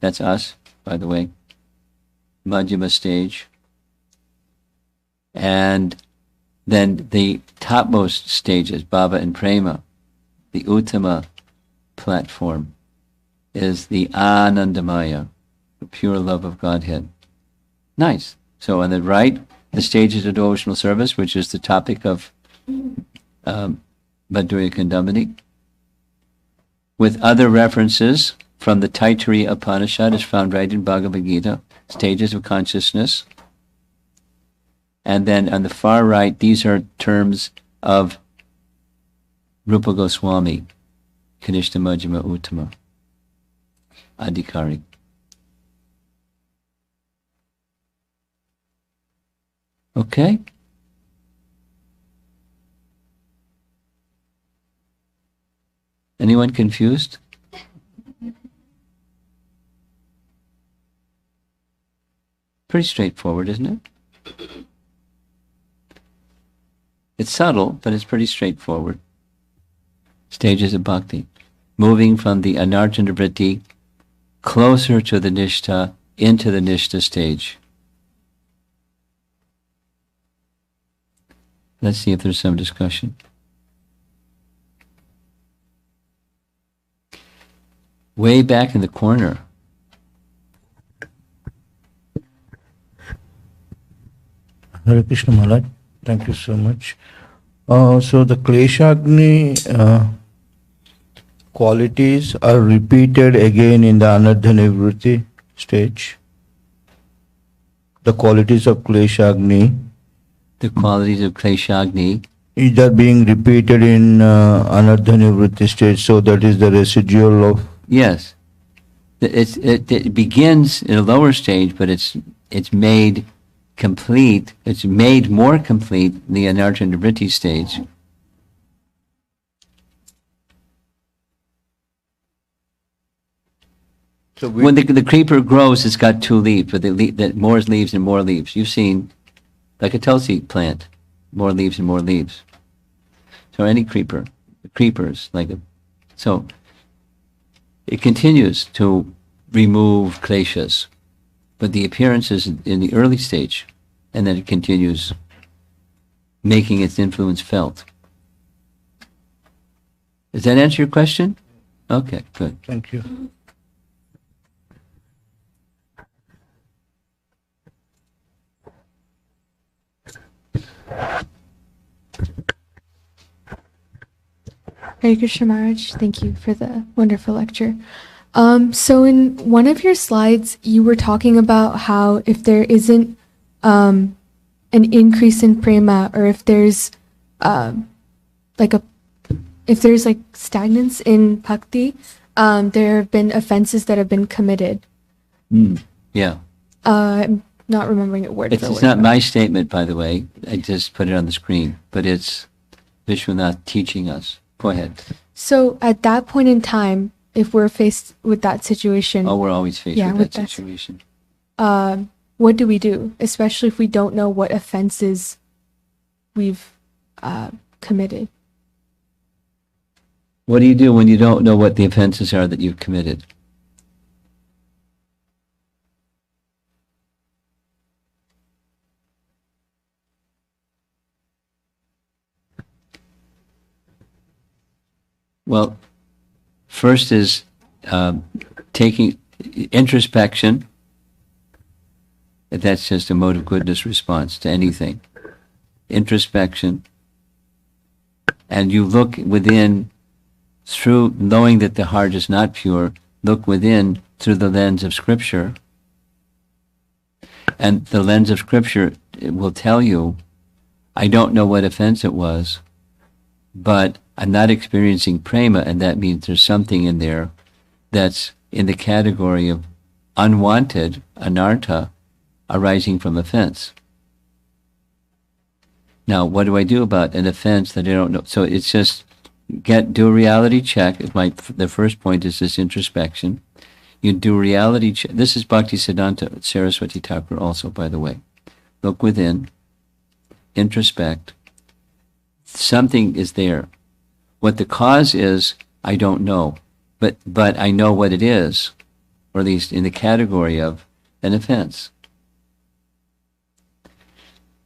That's us, by the way. Madhyama stage. And then the topmost stages, Bhava and Prema, the Uttama platform, is the Anandamaya, the pure love of Godhead. Nice. So on the right, the stages of devotional service, which is the topic of Madhurya Kadambini, with other references from the Taittiriya Upanishad, is found right in Bhagavad Gita, stages of consciousness. And then on the far right, these are terms of Rupa Goswami, Kanishta Madhyama Uttama, Adhikari. Okay? Anyone confused? Pretty straightforward, isn't it? It's subtle, but it's pretty straightforward. Stages of bhakti. Moving from the anartha-nivritti closer to the nishta, into the nishta stage. Let's see if there's some discussion. Way back in the corner. Hare Krishna Maharaj, thank you so much. So the Kleshagni qualities are repeated again in the Anartha-nivritti stage. The qualities of Kleshagni. The qualities of Kleshagni. Is that being repeated in Anartha-nivritti stage? So that is the residual of. Yes. It begins in a lower stage, but it's made complete. It's made more complete in the Anartha-nivritti stage. So when the creeper grows, it's got two leaves, but more leaves and more leaves. You've seen, like a tulsi plant, more leaves and more leaves. So any creeper, creepers, so it continues to remove kleshas, but the appearance is in the early stage, and then it continues making its influence felt. Does that answer your question? Okay, good. Thank you. Hare Krishna Maharaj, thank you for the wonderful lecture. So in one of your slides, you were talking about how if there isn't an increase in prema, or if there's if there's stagnance in bhakti, there have been offenses that have been committed. Yeah. I'm not remembering it word for word. It's not my statement, by the way. I just put it on the screen, but it's Vishwanath teaching us. Go ahead. So at that point in time, if we're faced with that situation... Oh, we're always faced with that situation. What do we do? Especially if we don't know what offenses we've committed. What do you do when you don't know what the offenses are that you've committed? Well, first is taking introspection. That's just a mode of goodness response to anything. Introspection. and you look within through knowing that the heart is not pure, look within through the lens of Scripture. And the lens of Scripture will tell you, I don't know what offense it was, but I'm not experiencing prema, and that means there's something in there that's in the category of unwanted, anartha, arising from offense. Now, what do I do about an offense that I don't know? So it's just do a reality check. The first point is this introspection. You do reality check. This is Bhaktisiddhanta Saraswati Thakur also, by the way. Look within, introspect. Something is there. What the cause is, I don't know. But I know what it is, or at least in the category of an offense.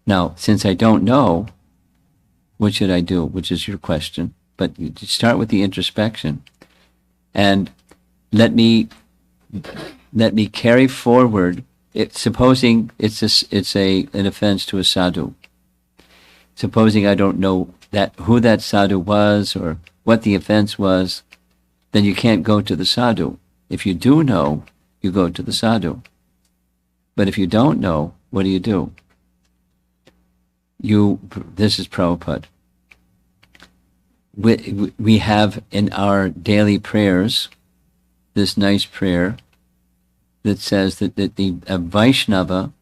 Now, since I don't know, what should I do? Which is your question. But you start with the introspection, and let me carry forward. Supposing it's an offense to a sadhu. Supposing I don't know who that sadhu was or what the offense was, then you can't go to the sadhu. If you do know, you go to the sadhu. But if you don't know, what do? This is Prabhupada. We have in our daily prayers this nice prayer that says that the Vaishnava,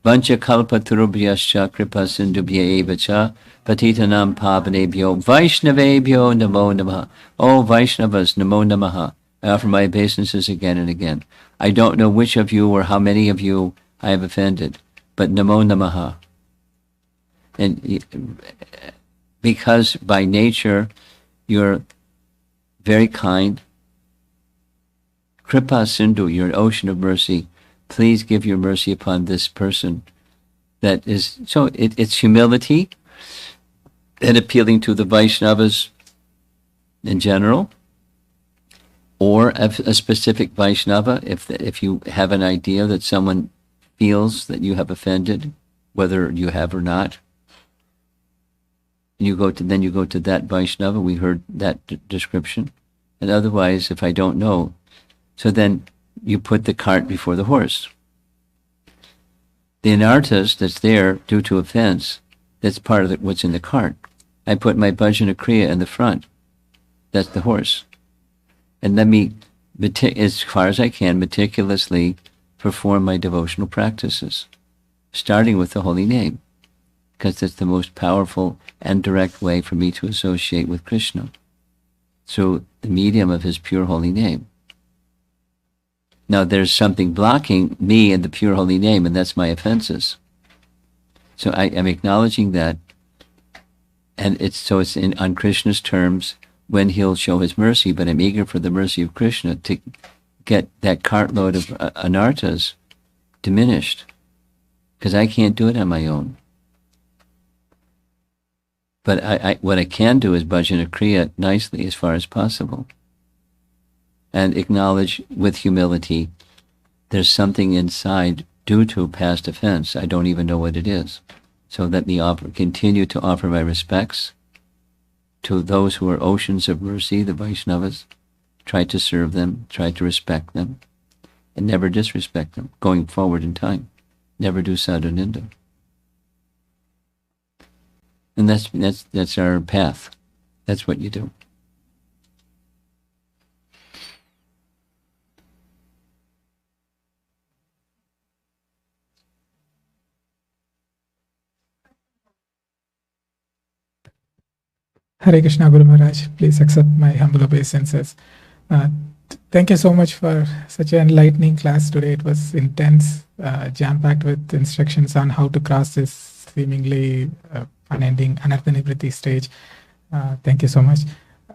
Vancha kalpa turubhyascha kripa sindubhya evacha patitanam pavanebhyo Vaishnavebhyo namo namaha. Oh Vaishnavas, namo namaha. I offer my obeisances again and again. I don't know which of you or how many of you I have offended, but namo namaha. And because by nature you're very kind, Kripa Sindhu, you're an ocean of mercy. Please give your mercy upon this person. That is, so it's humility and appealing to the Vaishnavas in general, or a specific Vaishnava, if you have an idea that someone feels that you have offended, whether you have or not. You go to that Vaishnava. We heard that description. And otherwise, if I don't know, so then you put the cart before the horse. The anarthas that's there due to offense, that's part of what's in the cart. I put my bhajana kriya in the front. That's the horse. And let me, as far as I can, meticulously perform my devotional practices, starting with the holy name, because that's the most powerful and direct way for me to associate with Krishna, through the medium of his pure holy name. Now there's something blocking me and the pure holy name, and that's my offenses. So I am acknowledging that, and it's on Krishna's terms when he'll show his mercy, but I'm eager for the mercy of Krishna to get that cartload of anarthas diminished, because I can't do it on my own. But what I can do is bhajana kriya nicely as far as possible, and acknowledge with humility there's something inside due to past offense. I don't even know what it is. So let me continue to offer my respects to those who are oceans of mercy, the Vaishnavas. Try to serve them, try to respect them, and never disrespect them going forward in time. Never do sadhuninda. And that's our path. That's what you do. Hare Krishna Guru Maharaj, please accept my humble obeisances. Thank you so much for such an enlightening class today. It was intense, jam-packed with instructions on how to cross this seemingly unending anartha nivritti stage. Thank you so much.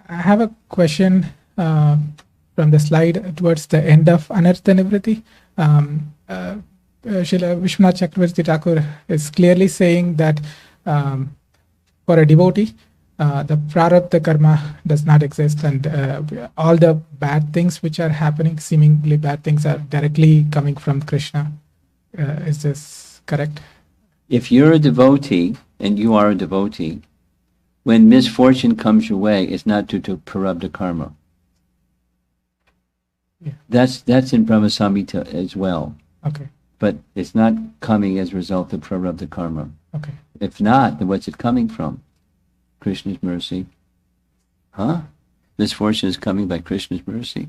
I have a question from the slide towards the end of anartha nivritti. Srila Vishwanath Chakravarti Thakur is clearly saying that for a devotee, the prarabdha karma does not exist, and all the bad things which are happening, seemingly bad things, are directly coming from Krishna. Is this correct? If you're a devotee, and you are a devotee, When misfortune comes your way, it's not due to prarabdha karma. Yeah. That's in Brahma Samhita as well. Okay. But it's not coming as a result of prarabdha karma. Okay. If not, then what's it coming from? Krishna's mercy. Huh? Misfortune is coming by Krishna's mercy.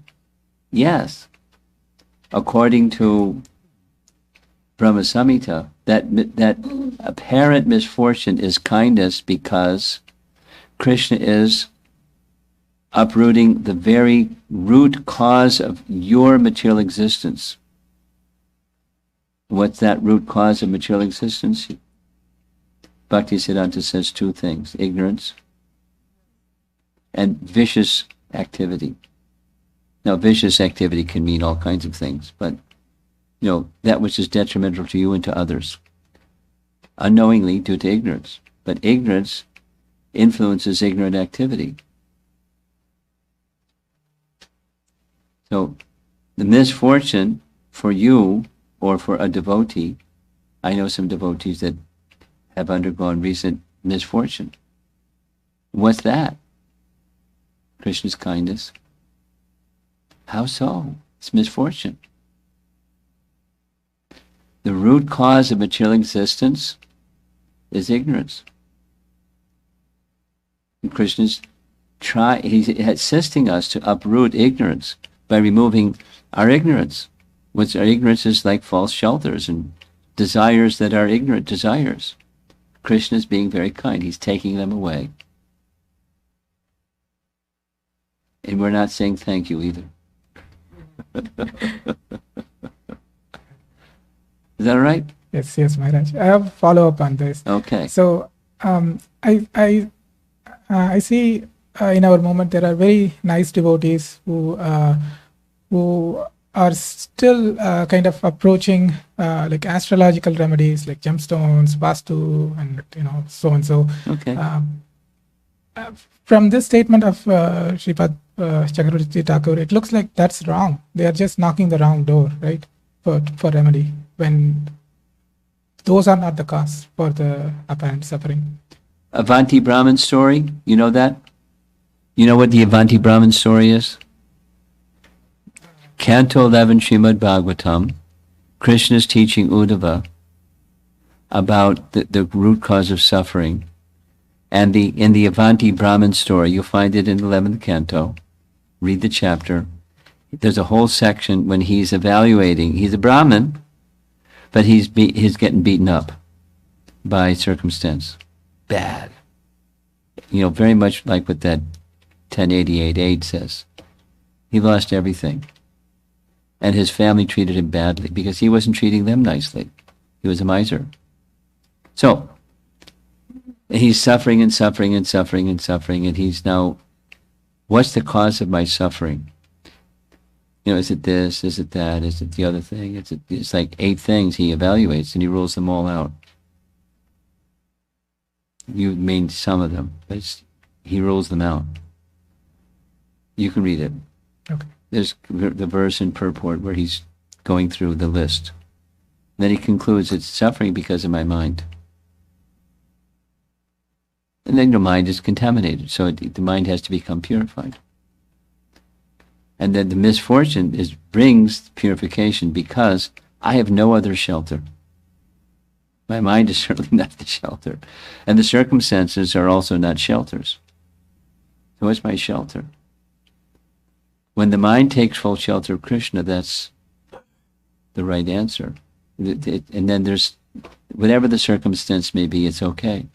Yes. According to Brahma Samhita, that apparent misfortune is kindness because Krishna is uprooting the very root cause of your material existence. What's that root cause of material existence? Bhaktisiddhanta says two things: ignorance and vicious activity. Now, vicious activity can mean all kinds of things, but that which is detrimental to you and to others, unknowingly due to ignorance. But ignorance influences ignorant activity. So, the misfortune for you or for a devotee, I know some devotees that have undergone recent misfortune. What's that? Krishna's kindness. How so? It's misfortune. The root cause of material existence is ignorance. And Krishna's he's assisting us to uproot ignorance by removing our ignorance. What's our ignorance is like false shelters and desires that are ignorant desires. Krishna's being very kind. He's taking them away. And we're not saying thank you either. Is that all right? Yes, Maharaj. I have a follow-up on this. Okay. So, I see in our movement there are very nice devotees who are still kind of approaching like astrological remedies like gemstones, vastu, and so and so. Okay. From this statement of Sripad Chakravarti Thakur, it looks like that's wrong. They are just knocking the wrong door, right? For remedy, when those are not the cause for the apparent suffering. Avanti Brahman story, you know that? You know what the Avanti Brahman story is? Canto 11 Srimad Bhagavatam, Krishna's teaching Uddhava about the root cause of suffering. And in the Avanti Brahman story, you'll find it in the 11th canto. Read the chapter. There's a whole section when he's evaluating. He's a Brahmin, but he's getting beaten up by circumstance. Bad. Very much like what that 1088 says. He lost everything. And his family treated him badly because he wasn't treating them nicely. He was a miser. So, he's suffering and suffering and suffering and suffering, and he's now, what's the cause of my suffering? Is it this? Is it that? Is it the other thing? It's like 8 things he evaluates, and he rules them all out. You mean some of them, but he rules them out. You can read it. Okay. There's the verse in purport where he's going through the list. Then he concludes, it's suffering because of my mind. And then the mind is contaminated, so the mind has to become purified. And then the misfortune brings purification because I have no other shelter. My mind is certainly not the shelter. And the circumstances are also not shelters. So what's my shelter? When the mind takes full shelter of Krishna, that's the right answer. And then there's, whatever the circumstance may be, it's okay.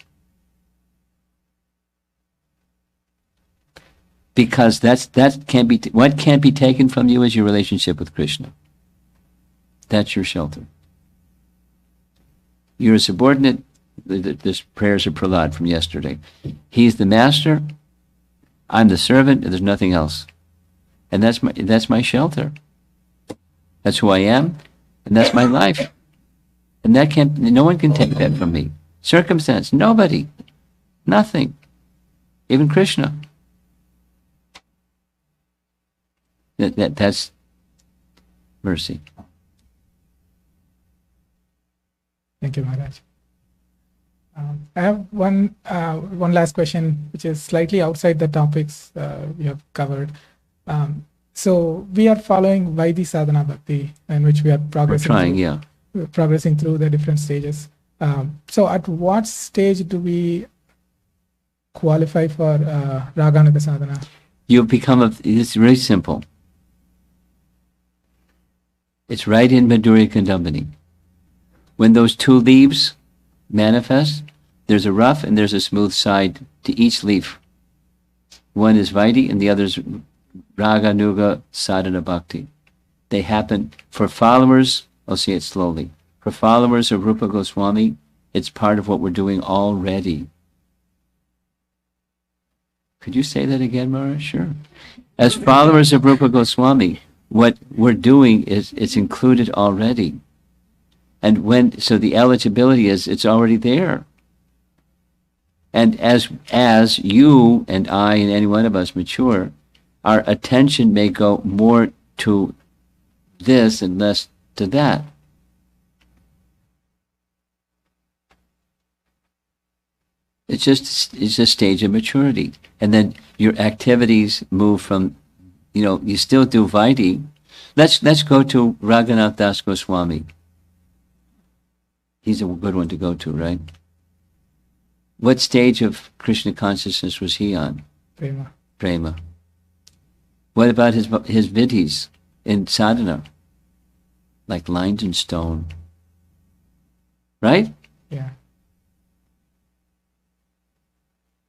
Because what can't be taken from you is your relationship with Krishna. That's your shelter. You're a subordinate. This prayers of Prahlad from yesterday. He's the master. I'm the servant, and there's nothing else. And that's my shelter. That's who I am, and that's my life. And no one can take that from me. Circumstance, nobody, nothing, even Krishna. That's mercy. Thank you, Maharaj. I have one last question, which is slightly outside the topics we have covered. So we are following Vaidhi Sadhana Bhakti, in which we are progressing through the different stages. So at what stage do we qualify for Raganuga Sadhana? You become it's very simple. It's right in Madhurya Kadambini. When those two leaves manifest, there's a rough and there's a smooth side to each leaf. One is Vaidhi and the other is Raganuga Sadhana Bhakti. They happen for followers, I'll say it slowly. For followers of Rupa Goswami, it's part of what we're doing already. Could you say that again, Mara? Sure. As followers of Rupa Goswami, what we're doing is it's included already. And so the eligibility is it's already there. And as you and I and any one of us mature, our attention may go more to this and less to that. It's a stage of maturity. And then your activities move from, you still do Vaidhi. Let's go to Raghunath Das Goswami. He's a good one to go to, right? What stage of Krishna consciousness was he on? Prema. What about his vidhis in sadhana? Like lines in stone. Right? Yeah.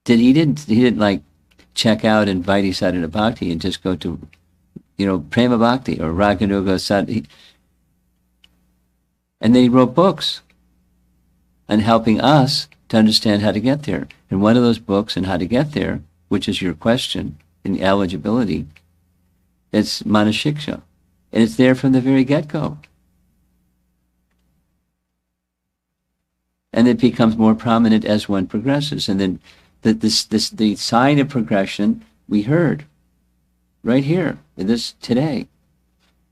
He didn't like check out in Vaidhi Sadhana Bhakti and just go to, Prema Bhakti or Raganuga Sadhana. And then he wrote books on helping us to understand how to get there. And one of those books on how to get there, which is your question in eligibility, it's Manashiksha. And it's there from the very get-go. And it becomes more prominent as one progresses. And then the sign of progression we heard right here in this today,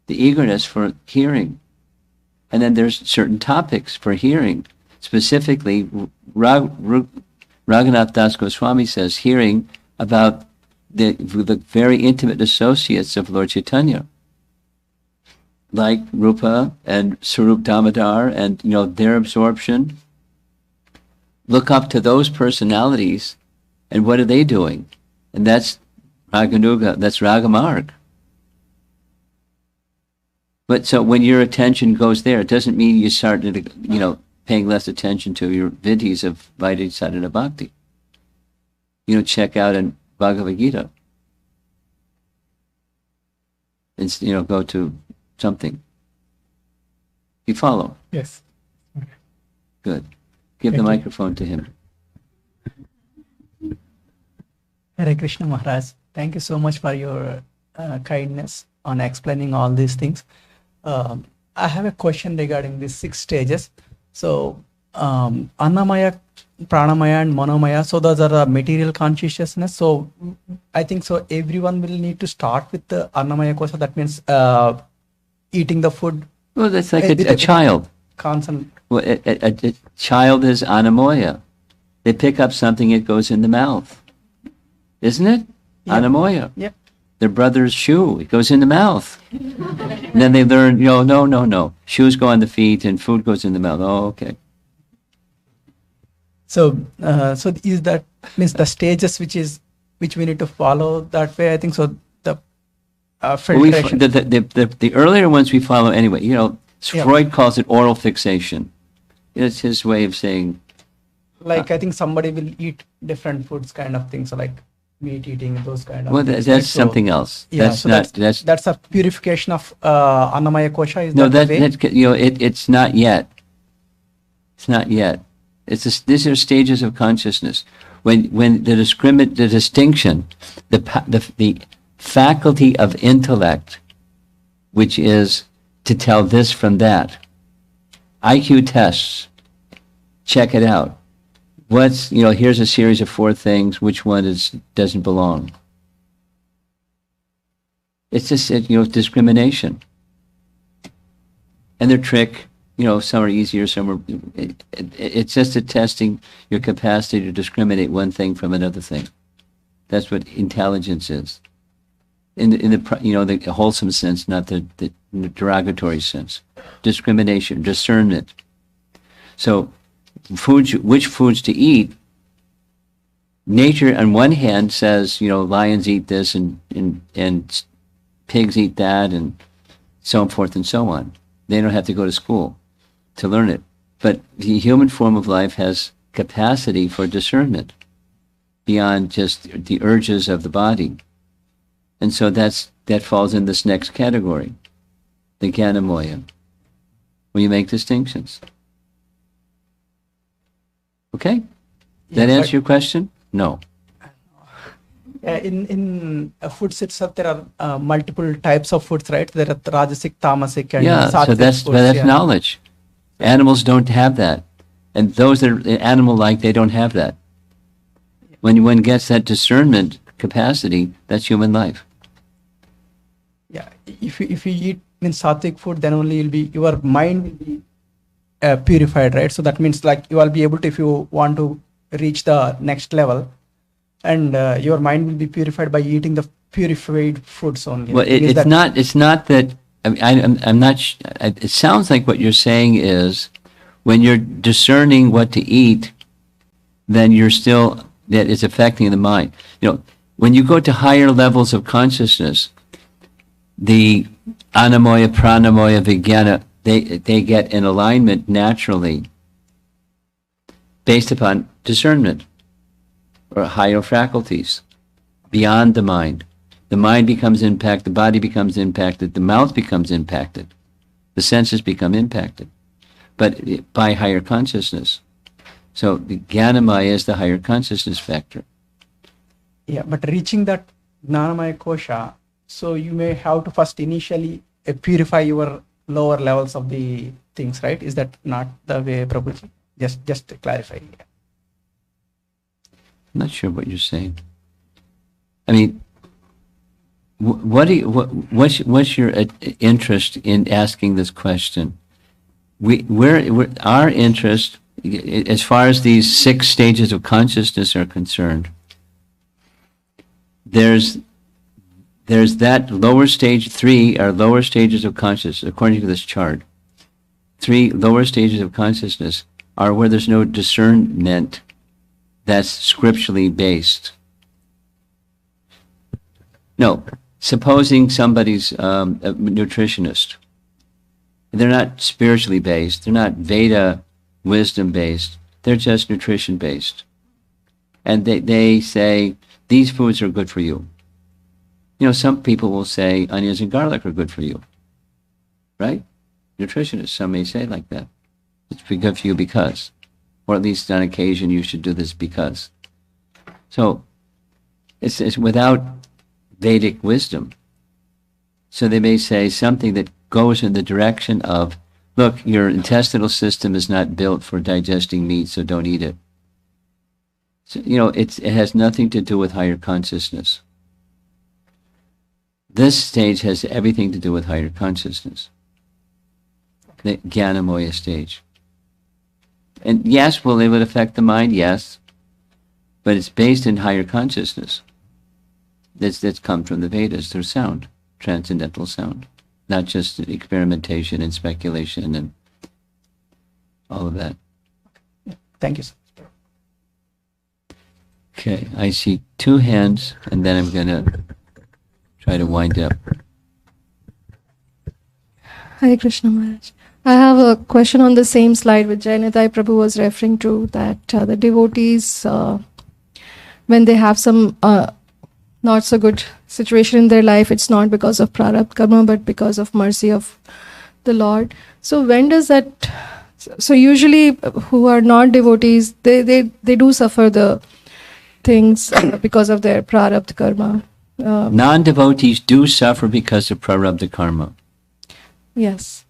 the eagerness for hearing. And then there's certain topics for hearing. Specifically, Raghunath Das Goswami says hearing about the very intimate associates of Lord Chaitanya, like Rupa and Sarup Damodar, and their absorption. Look up to those personalities, and what are they doing? And that's Raganuga, that's Ragamarg. But so when your attention goes there, it doesn't mean you start paying less attention to your vidhis of Vaidhi Sadhana Bhakti. Check out in Bhagavad Gita. And go to something. You follow? Yes. Okay. Good. Give the microphone to him. Hare Krishna Maharaj. Thank you so much for your kindness on explaining all these things. I have a question regarding these 6 stages. So, Annamaya, Pranamaya and Manomaya, so those are material consciousness. So, I think so everyone will need to start with the Annamaya kosha. That means eating the food. Well, that's like a child. Constant. Well, a child is Annamoya. They pick up something, it goes in the mouth. Isn't it? Yeah. Annamoya. Yeah. Their brother's shoe, it goes in the mouth. And then they learn, no. Shoes go on the feet and food goes in the mouth. Oh, okay. So, is that means the stages which we need to follow that way? I think so. The filtration. The earlier ones we follow anyway. Freud calls it oral fixation. It's his way of saying. Like I think somebody will eat different foods, kind of things. So like meat eating, those kind of. Well, things, that's something else. Yeah, That's a purification of Annamaya kosha. Is no, that the way? It's not yet. It's not yet. These are stages of consciousness. When the distinction, the faculty of intellect, which is to tell this from that. IQ tests. Check it out. Here's a series of 4 things. Which one doesn't belong? It's just discrimination. And their trick Some are easier, some are. It's just a testing your capacity to discriminate one thing from another thing. That's what intelligence is. In the wholesome sense, not the derogatory sense. Discrimination, discernment. So, which foods to eat? Nature, on one hand, says lions eat this and pigs eat that, and so forth and so on. They don't have to go to school to learn it. But the human form of life has capacity for discernment beyond just the urges of the body. And so that falls in this next category, the Jnanamoya, where you make distinctions. Okay? That answer your question? No. In foods itself, there are multiple types of foods, right? There are Rajasic, Tamasic, and so Sattvic that's foods, knowledge. Animals don't have that. And those that are animal-like, they don't have that. When one gets that discernment capacity, that's human life. Yeah, if you eat sattvic food, then only your mind will be purified, right? So that means like you will be able to, if you want to reach the next level, and your mind will be purified by eating the purified foods only. Well, it's not that. I mean, I'm not. It sounds like what you're saying is, when you're discerning what to eat, then that is affecting the mind. When you go to higher levels of consciousness, the anamoya, pranamoya, vijnana, they get in alignment naturally based upon discernment or higher faculties beyond the mind. The mind becomes impacted, the body becomes impacted, the mouth becomes impacted, the senses become impacted, but by higher consciousness. So the Jnanamaya is the higher consciousness factor. Yeah, but reaching that Jnanamaya kosha, so you may have to first initially purify your lower levels of the things, right? Is that not the way, Prabhuji? Just to clarify. Yeah. I'm not sure what you're saying. I mean, what's your interest in asking this question? Our interest, as far as these 6 stages of consciousness are concerned, there's that lower stage. 3 are lower stages of consciousness, according to this chart. 3 lower stages of consciousness are where there's no discernment that's scripturally based. No, supposing somebody's a nutritionist. They're not spiritually based. They're not Veda wisdom based. They're just nutrition based. And they say, these foods are good for you. Some people will say onions and garlic are good for you. Right? Nutritionists, some may say like that. It's good for you because. Or at least on occasion you should do this because. So, it's without Vedic wisdom. So they may say something that goes in the direction of, look, your intestinal system is not built for digesting meat, so don't eat it. So, it has nothing to do with higher consciousness. This stage has everything to do with higher consciousness. The Jnanamoya stage. And yes, will it affect the mind? Yes. But it's based in higher consciousness. That's come from the Vedas through sound, transcendental sound. Not just experimentation and speculation and all of that. Thank you, sir. Okay, I see 2 hands, and then I'm going to try to wind up. Hare Krishna Maharaj. I have a question on the same slide which Jayanithai Prabhu was referring to, that the devotees, when they have some not so good situation in their life, it's not because of prarabdha karma, but because of mercy of the Lord. So when does that, so usually who are not devotees, they do suffer the things because of their prarabdha karma. Non-devotees do suffer because of prarabdha karma. Yes.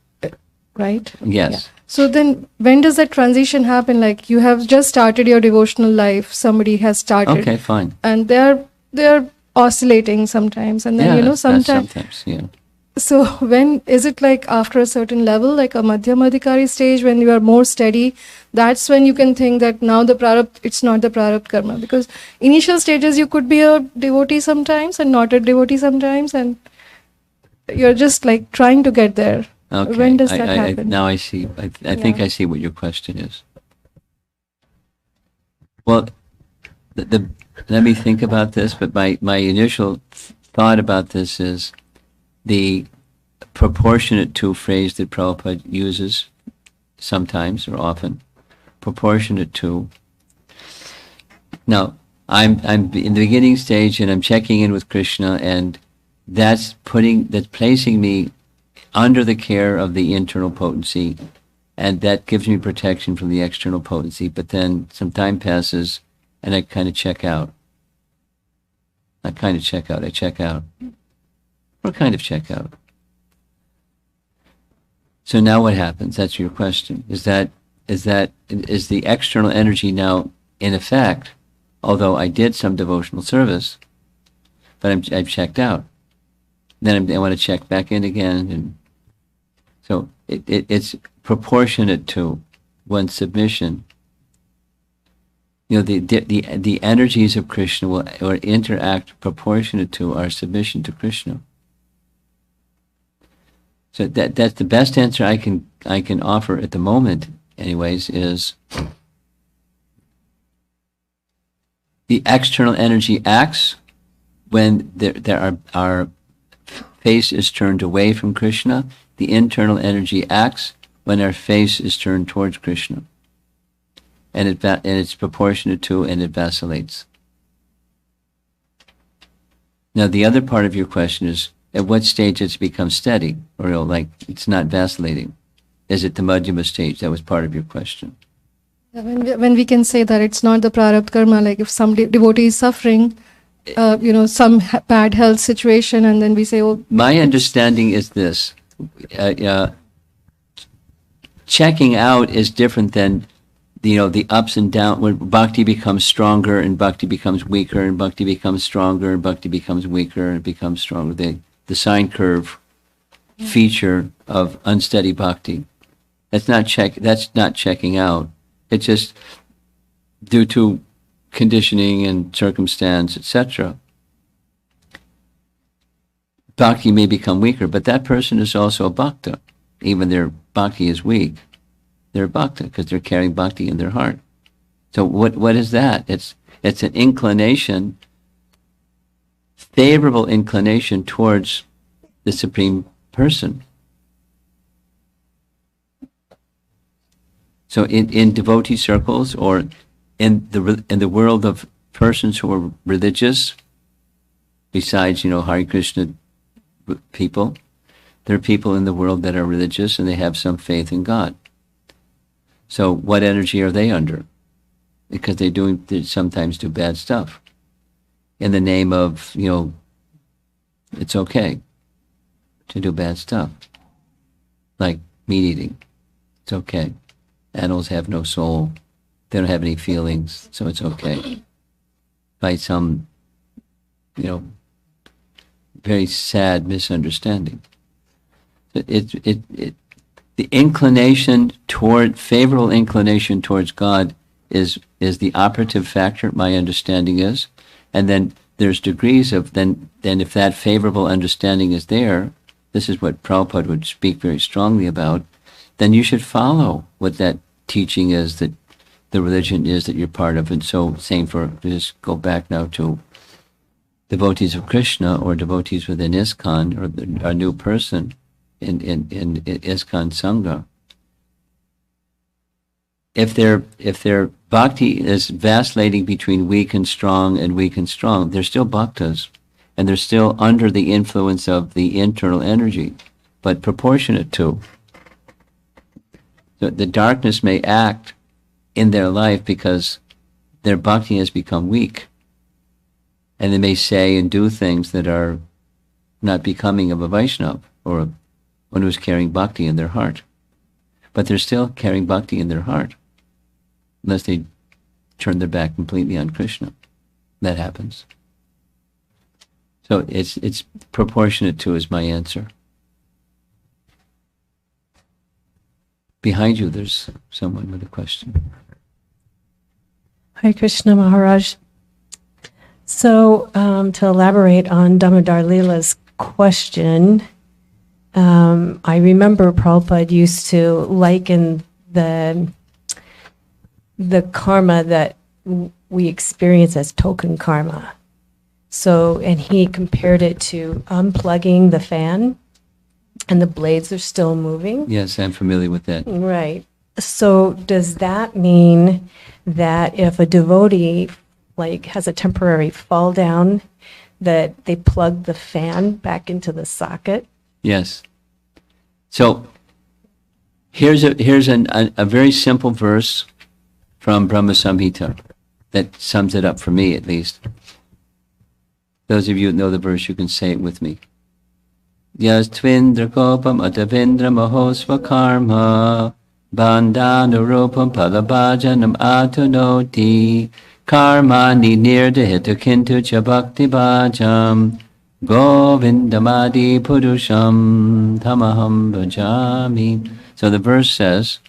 Right? Yes. Yeah. So then when does that transition happen? Like you have just started your devotional life, somebody has started. Okay, fine. And they're oscillating sometimes, and then sometimes. Sometimes, yeah. So when is it like after a certain level, like a Madhyamadhikari stage, when you are more steady, that's when you can think that now the prarabdha, it's not the prarabdha karma. Because initial stages you could be a devotee sometimes and not a devotee sometimes, and you're just like trying to get there. Okay. When does that happen? Now I see. I think I see what your question is. Well, let me think about this, but my initial thought about this is the proportionate to phrase that Prabhupada uses sometimes or often. Proportionate to. Now, I'm in the beginning stage and I'm checking in with Krishna, and that's placing me under the care of the internal potency, and that gives me protection from the external potency. But then some time passes and I kind of check out. I check out. Or kind of check out. So now what happens? That's your question. Is the external energy now in effect, although I did some devotional service, but I've checked out. Then I want to check back in again, and so it's proportionate to one's submission. You know, the energies of Krishna will interact proportionate to our submission to Krishna. So that's the best answer I can offer at the moment, anyways, is the external energy acts when our face is turned away from Krishna. The internal energy acts when our face is turned towards Krishna, and it's proportionate to, and it vacillates. Now, the other part of your question is, at what stage it's become steady, or like it's not vacillating? Is it the Madhyama stage? That was part of your question. When we can say that it's not the prarabdha karma, like if some devotee is suffering, some bad health situation, and then we say, oh. My understanding is this. Checking out is different than, the ups and downs, when bhakti becomes stronger and bhakti becomes weaker, and bhakti becomes stronger and bhakti becomes weaker and becomes stronger. The sine curve feature of unsteady bhakti. That's not checking out. It's just due to conditioning and circumstance, etc. Bhakti may become weaker, but that person is also a bhakta. Even their bhakti is weak, they're a bhakta because they're carrying bhakti in their heart. So what is that? It's an inclination, favorable inclination towards the Supreme Person. So in devotee circles, or in the world of persons who are religious, besides Hare Krishna people, there are people in the world that are religious and they have some faith in God. So what energy are they under? Because they sometimes do bad stuff in the name of, it's okay to do bad stuff, like meat eating. It's okay. Animals have no soul. They don't have any feelings, so it's okay. By some, very sad misunderstanding. The inclination favorable inclination towards God is the operative factor, my understanding is. And then there's degrees of, then if that favorable understanding is there, this is what Prabhupada would speak very strongly about, then you should follow what that teaching is, that the religion is that you're part of. And so same just go back now to devotees of Krishna or devotees within ISKCON, or a new person in ISKCON Sangha. If their bhakti is vacillating between weak and strong, they're still bhaktas, and they're still under the influence of the internal energy, but proportionate to. So the darkness may act in their life because their bhakti has become weak, and they may say and do things that are not becoming of a Vaishnava or one who's carrying bhakti in their heart. But they're still carrying bhakti in their heart, unless they turn their back completely on Krishna. That happens. So it's proportionate to is my answer. Behind you, there's someone with a question. Hare Krishna Maharaj. So, to elaborate on Damodar Leela's question, I remember Prabhupada used to liken the karma that we experience as token karma. So, and he compared it to unplugging the fan, and the blades are still moving. Yes, I'm familiar with that. Right. So does that mean that if a devotee like has a temporary fall down, that they plug the fan back into the socket? Yes. So here's a very simple verse from Brahma Samhita that sums it up for me, at least. Those of you that know the verse, you can say it with me. Yas tvindra kopam atavindra mahosva karma bandhanurupam palabhajanam atunoti karmani nirdahita kintu cha bhakti bhajam govindamadi purusham tamaham bhajami. So the verse says,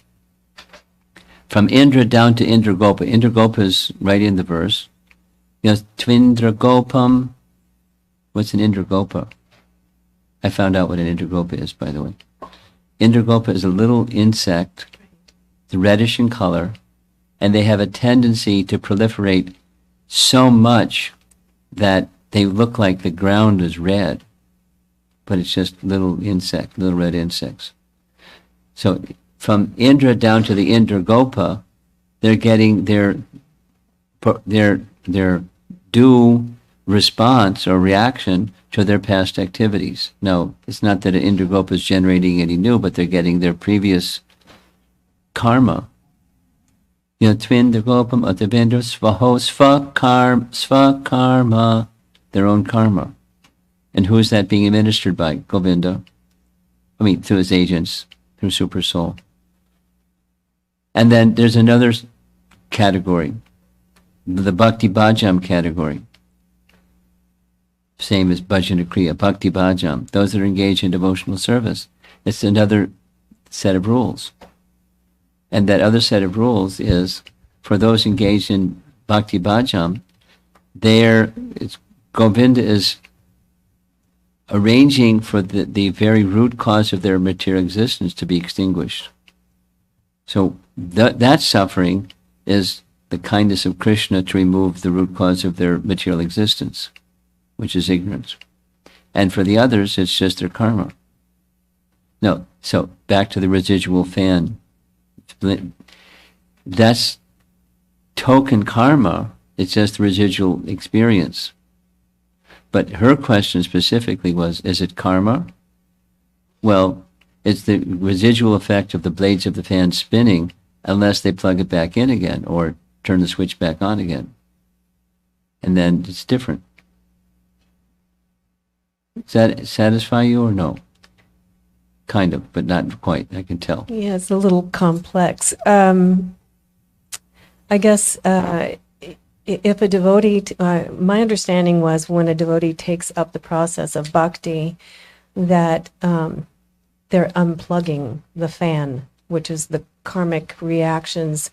from Indra down to Indragopa. Indragopa is right in the verse. Yas tvindra gopam. What's an Indragopa? I found out what an Indragopa is, by the way. Indragopa is a little insect, it's reddish in color, and they have a tendency to proliferate so much that they look like the ground is red, but it's just little red insects. So from Indra down to the Indragopa, they're getting their due response or reaction to their past activities. No, it's not that an Indragopa is generating any new, but they're getting their previous karma. You know, Twindragopam Atavindra Svaho Svakarma, their own karma. And who is that being administered by? Govinda. I mean, through his agents, through Super Soul. And then there's another category, the Bhakti Bhajam category. Same as Bhajana Kriya, Bhakti Bhajam. Those that are engaged in devotional service. It's another set of rules. And that other set of rules is, for those engaged in Bhakti Bhajam, Govinda is arranging for the very root cause of their material existence to be extinguished. So that suffering is the kindness of Krishna to remove the root cause of their material existence, which is ignorance. And for the others, it's just their karma. No, so back to the residual fan. That's token karma. It's just the residual experience. But her question specifically was, is it karma? Well, it's the residual effect of the blades of the fan spinning unless they plug it back in again or turn the switch back on again. And then it's different. Does that satisfy you or no? Kind of, but not quite, I can tell. Yeah, it's a little complex. I guess if a devotee, my understanding was when a devotee takes up the process of bhakti, that they're unplugging the fan, which is the karmic reactions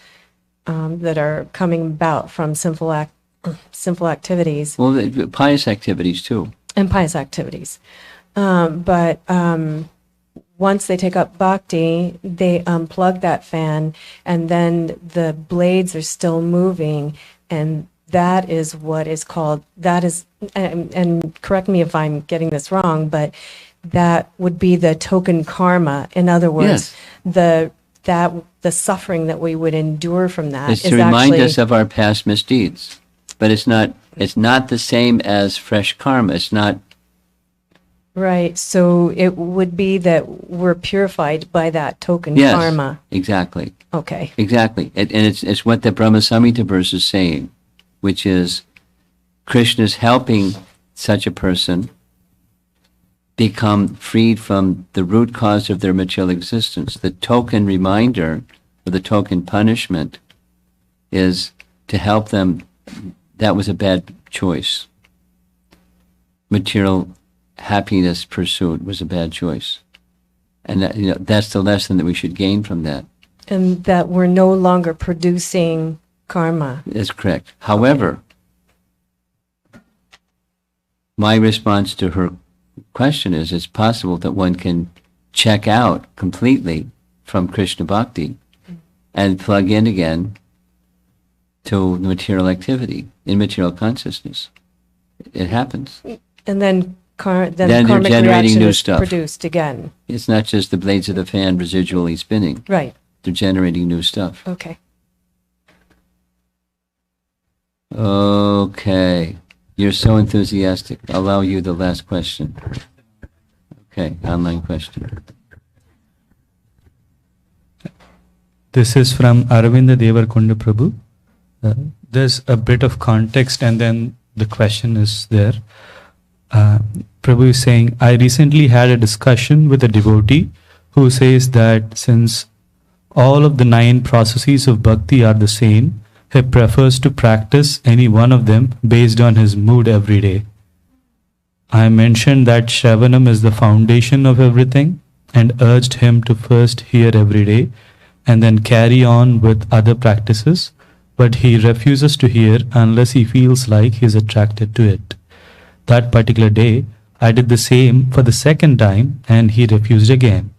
that are coming about from sinful activities. Well, pious activities too. And pious activities. But once they take up bhakti, they unplug that fan, and then the blades are still moving, and that is what is called, and correct me if I'm getting this wrong, but that would be the token karma. In other words, the suffering that we would endure from that is to remind us of our past misdeeds. But it's not the same as fresh karma. It's not. Right. So it would be that we're purified by that token karma. Exactly. Okay. Exactly. And it's what the Brahma Samhita verse is saying, which is Krishna's helping such a person become freed from the root cause of their material existence. The token reminder or the token punishment is to help them. That was a bad choice. Material happiness pursuit was a bad choice. And that's the lesson that we should gain from that. And that we're no longer producing karma. That's correct. However, my response to her question is it's possible that one can check out completely from Krishna Bhakti and plug in again to material activity, immaterial consciousness. It happens. And then Then they're karmic generating reaction new is stuff. produced again. It's not just the blades of the fan residually spinning. Right. They're generating new stuff. Okay. Okay. You're so enthusiastic. I'll allow you the last question. Okay, online question. This is from Aravinda Devarkonda Prabhu. There's a bit of context and then the question is there. Prabhu is saying, I recently had a discussion with a devotee who says that since all of the 9 processes of bhakti are the same, he prefers to practice any one of them based on his mood every day. I mentioned that Shravanam is the foundation of everything and urged him to first hear every day and then carry on with other practices, but he refuses to hear unless he feels like he is attracted to it. That particular day, I did the same for the second time and he refused again.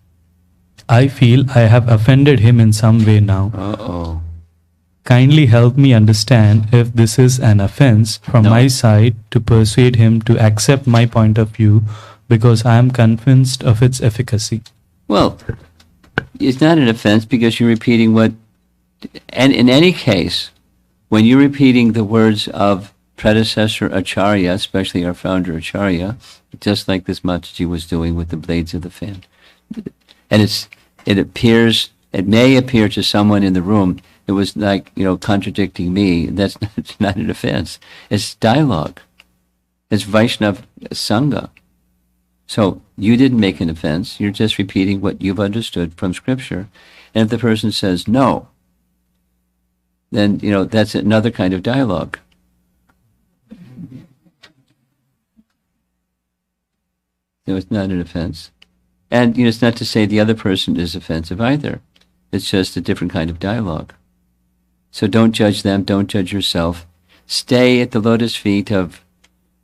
I feel I have offended him in some way now. Uh-oh. Kindly help me understand if this is an offense from my side to persuade him to accept my point of view because I am convinced of its efficacy. Well, it's not an offense because you're repeating what... And in any case, when you're repeating the words of predecessor Acharya, especially our founder Acharya, just like this Mataji was doing with the blades of the fan. And it may appear to someone in the room, it was like, contradicting me. That's not an offense. It's dialogue. It's Vaishnav Sangha. So you didn't make an offense. You're just repeating what you've understood from Scripture. And if the person says no, then, that's another kind of dialogue. No, it's not an offense. And, it's not to say the other person is offensive either. It's just a different kind of dialogue. So don't judge them, don't judge yourself. Stay at the lotus feet of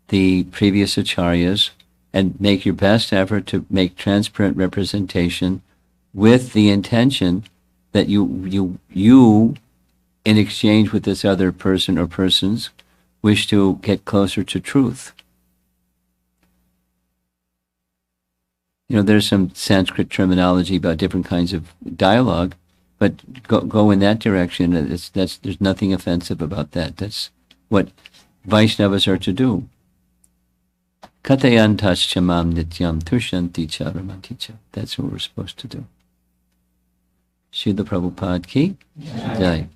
the previous acharyas and make your best effort to make transparent representation with the intention that you in exchange with this other person or persons, wish to get closer to truth. There's some Sanskrit terminology about different kinds of dialogue, but go in that direction. There's nothing offensive about that. That's what Vaishnavas are to do. Katayantas chamam nityam tushanti charamanticha. That's what we're supposed to do. Srila Prabhupada ki jai.